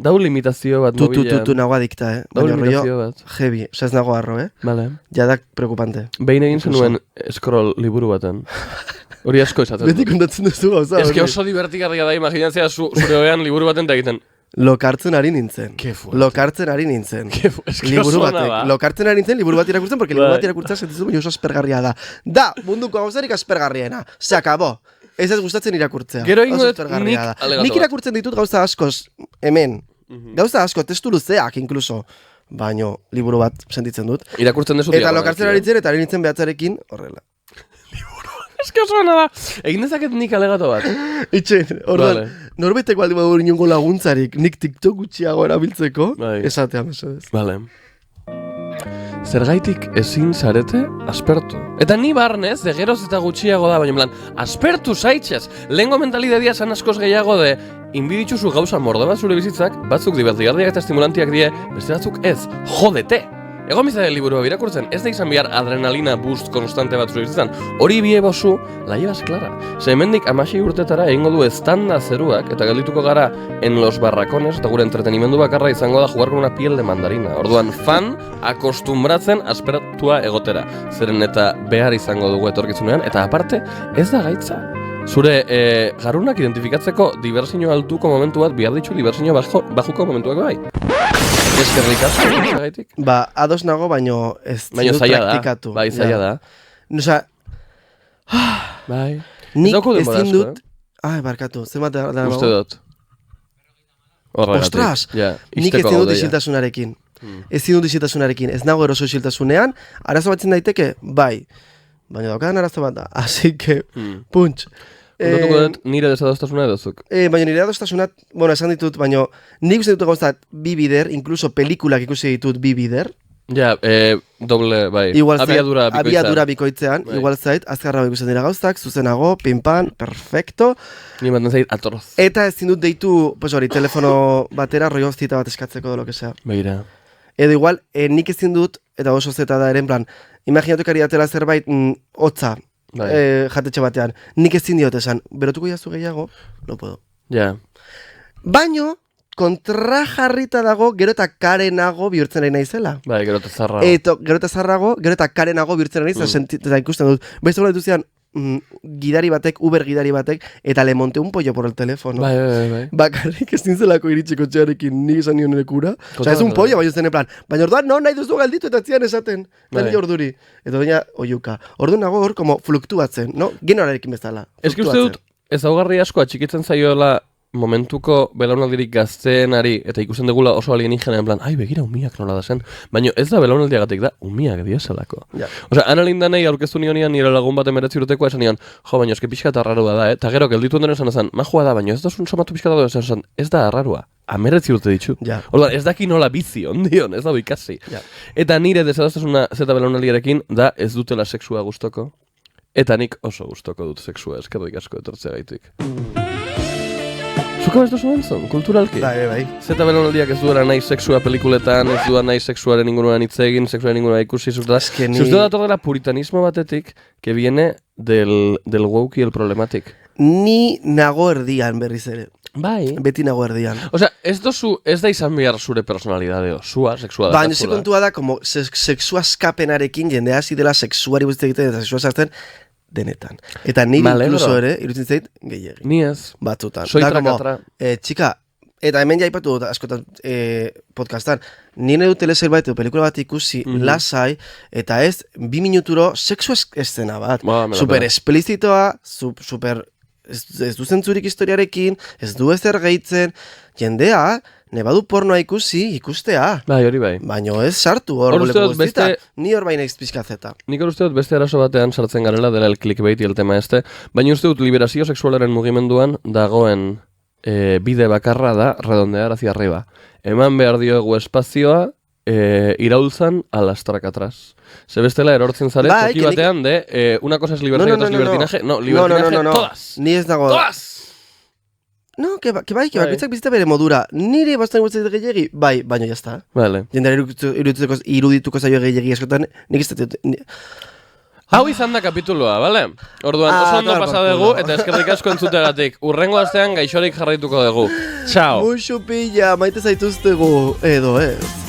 Dau limitazio bat mobilean. Tu nagoa dikta, Dau limitazio bat. Heavy, oza ez nago arro, Vale. Jadak preocupante. Behin egin zenuen scroll liburu baten. Hori asko esaten. Beti kontatzen duzu gauza. Ez que oso divertigarria da, imaginatzea zure hoean liburu baten eta egiten. Lokartzen ari nintzen. Lokartzen ari nintzen. Liburu batek. Lokartzen ari nintzen, liburu bat irakurtzen, porque liburu bat irakurtzen sentizu baina oso aspergarria da. Da, munduko gauzarik aspergarriena. Se acabó. Ez gustatzen irakurtzea. Gero ingo dut nik alegatu bat. Nik irakurtzen ditut gauza askoz, hemen. Gauza asko, testu luzeak, inkluso. Baino, liburu bat sentitzen dut. Irakurtzen dezu diagonalki. Eta lokartzen aritzen, eta ari nintzen behatzarekin, horrela. Ez que oso da. Egin dezaket nik alegatu bat. Itxe, orduan, norbaitek baldin badu inongo laguntzarik, nik TikTok gutxiago erabiltzeko, esatea mesedez. Vale. Zergaitik ezin zarete aspertu. Eta ni barnez, de geroz eta gutxiago da, baina aspertu zaitxez. Lehengo mentalidadia san askoz gehiago de inbiditzuzu gauza mordo bat zure bizitzak, batzuk divertigardiak eta estimulantiak die, beste batzuk ez, jodete! Egon bizade liburua birakurtzen, ez da izan behar adrenalina boost konstante bat zure bizitzan, hori bie bozu, la llevas clara. Ze hemendik 16 urtetara egingo du estanda zeruak, eta geldituko gara en los barracones, eta gure entretenimendu bakarra izango da jugar con una piel de mandarina. Orduan, fan akostumbratzen aspertua egotera. Zeren eta behar izango dugu etorkizunean, eta aparte, ez da gaitza. Zure garunak identifikatzeko diversiño altuko momentu bat behar ditzu diversiño bajuko momentuak bai. Eskerrik asko, gaitik? Ba, ados nago, baino ez dut praktikatu. Bai, zaila da. Osa, bai. Nik ezin dut... barkatu, zenbat da nago? Uste dut. Ostras, nik ezin dut isiltasunarekin. ezin dut isiltasunarekin, ez nago eroso isiltasunean, arazo batzen daiteke, bai, baina daukadan arazo bat da, así que, puntx. Ondatuko dut, nire desadostasuna edozuk. Baina nire adostasunat, bueno, esan ditut, baina nik uste ditut gauzat bi bider, incluso pelikulak ikusi ditut bi bider. Ja, doble, bai, Igual abiadura bikoitzean, bai. igual zait, azkarra ikusten dira gauztak, zuzenago, pinpan, perfecto. Ni maten zait atroz. Eta ezin dut deitu, pues hori, telefono batera, rollo zita bat eskatzeko de lo que sea. Begira. Edo igual, nik ezin dut, eta oso zeta da eren plan, imaginatu kari datela zerbait, hotza, Bai. jatetxe batean, nik ezin diot esan, berotuko jazu gehiago, no puedo. Ja. Baino, kontrajarrita dago, gero eta karenago bihurtzen ari naizela. Bai, gero eta zarra. Gero eta zarrago, gero eta karenago bihurtzen ari eta ikusten dut. Beste hori duzian, gidari batek, Uber gidari batek, eta le monte un pollo por el teléfono. Bai. Bakarrik ez nintzelako iritxiko txearekin nik esan nion ekura. Osa, ez un pollo, baina zen plan. Baina orduan, no, nahi duzu galditu eta zian esaten. Bai. Nani orduri. Eta baina, oiuka. Orduan nago hor, como fluktuatzen, no? Genorarekin bezala. Ez uste dut, ezaugarri asko atxikitzen zaioela momentuko belaunaldirik gazteenari, eta ikusten dugula oso alienígena en plan, ai, begira umiak nola da zen. Baina ez da belaunaldiagatik da, umiak dieselako. Ja. Osa, Ana Lindanei aurkeztu nionian nire lagun bat 19 urtekoa esan nion, jo, baina eske pixka eta arrarua da, eta gero gelditu onden esan majua da, baina ez da somatu pixka da esan, ez da arrarua. 19 urte ditu. Ja. Orduan, ez daki nola bizi, ondion, ez da ikasi. Ja. Eta nire desadostasuna zeta belaunaldiarekin da ez dutela sexua gustoko, eta nik oso gustoko dut sexua, eskerrik asko etortzea gaitik. Zuko ez duzu entzun, kulturalki? Bai. Zeta belaunaldiak ez duela nahi sexua pelikuletan, ez duela nahi sexuaren inguruan hitz egin, sexuaren inguruan ikusi, zuzta. Zuzta datorrela puritanismo batetik, que viene del woke y el problematic. Ni nago erdian berriz ere. Bai. Beti nago erdian. Osea, ez da izan behar zure personalidadeo, zua, sexua da. Baina, kontua da, como sexua eskapenarekin jendea hasi dela sexuari guzti egiten eta sexua sartzen denetan. Eta niri incluso ere, irutzen zait, gehiagi. Ni ez. Batzutan. Soy trakatra. Txika, eta hemen jaipatu dut askotan podcastan, nire dut telesail bat edo pelikula bat ikusi lasai, eta ez 2 minuturo sexu eszena bat. Super esplizitoa, super ez du zentzurik historiarekin, ez du ezer gehitzen, jendea, nebadu pornoa ikustea. Bai, hori bai. Baina ez sartu hor leku guztita, ni hor baina izpizkazeta. Nik uste dut beste arazo batean sartzen garela dela el clickbait y el tema este, baina uste dut liberazio sexualaren mugimenduan dagoen bide bakarra da redondear hacia arriba. Eman behar diogu espazioa, iraultzan alastrak atrás. Zebestela erortzen zare, toki batean de, una cosa es libertad y otra es libertinaje. No, libertinaje, todas. Ni ez dago. Todas! No, que bakoitzak bizita bere modura. Nire bastan guztiak gehiagi, bai, baina jazta. Vale. Jendera irudituko zaio gehiagi askotan, nik ez dut... Hau izan da kapituloa, bale? Orduan, oso ondo pasa dugu, eta eskerrik asko entzutegatik. Urrengo astean gaixorik jarraituko dugu. Txau! Muxu pila, maite zaituztegu, edo ez.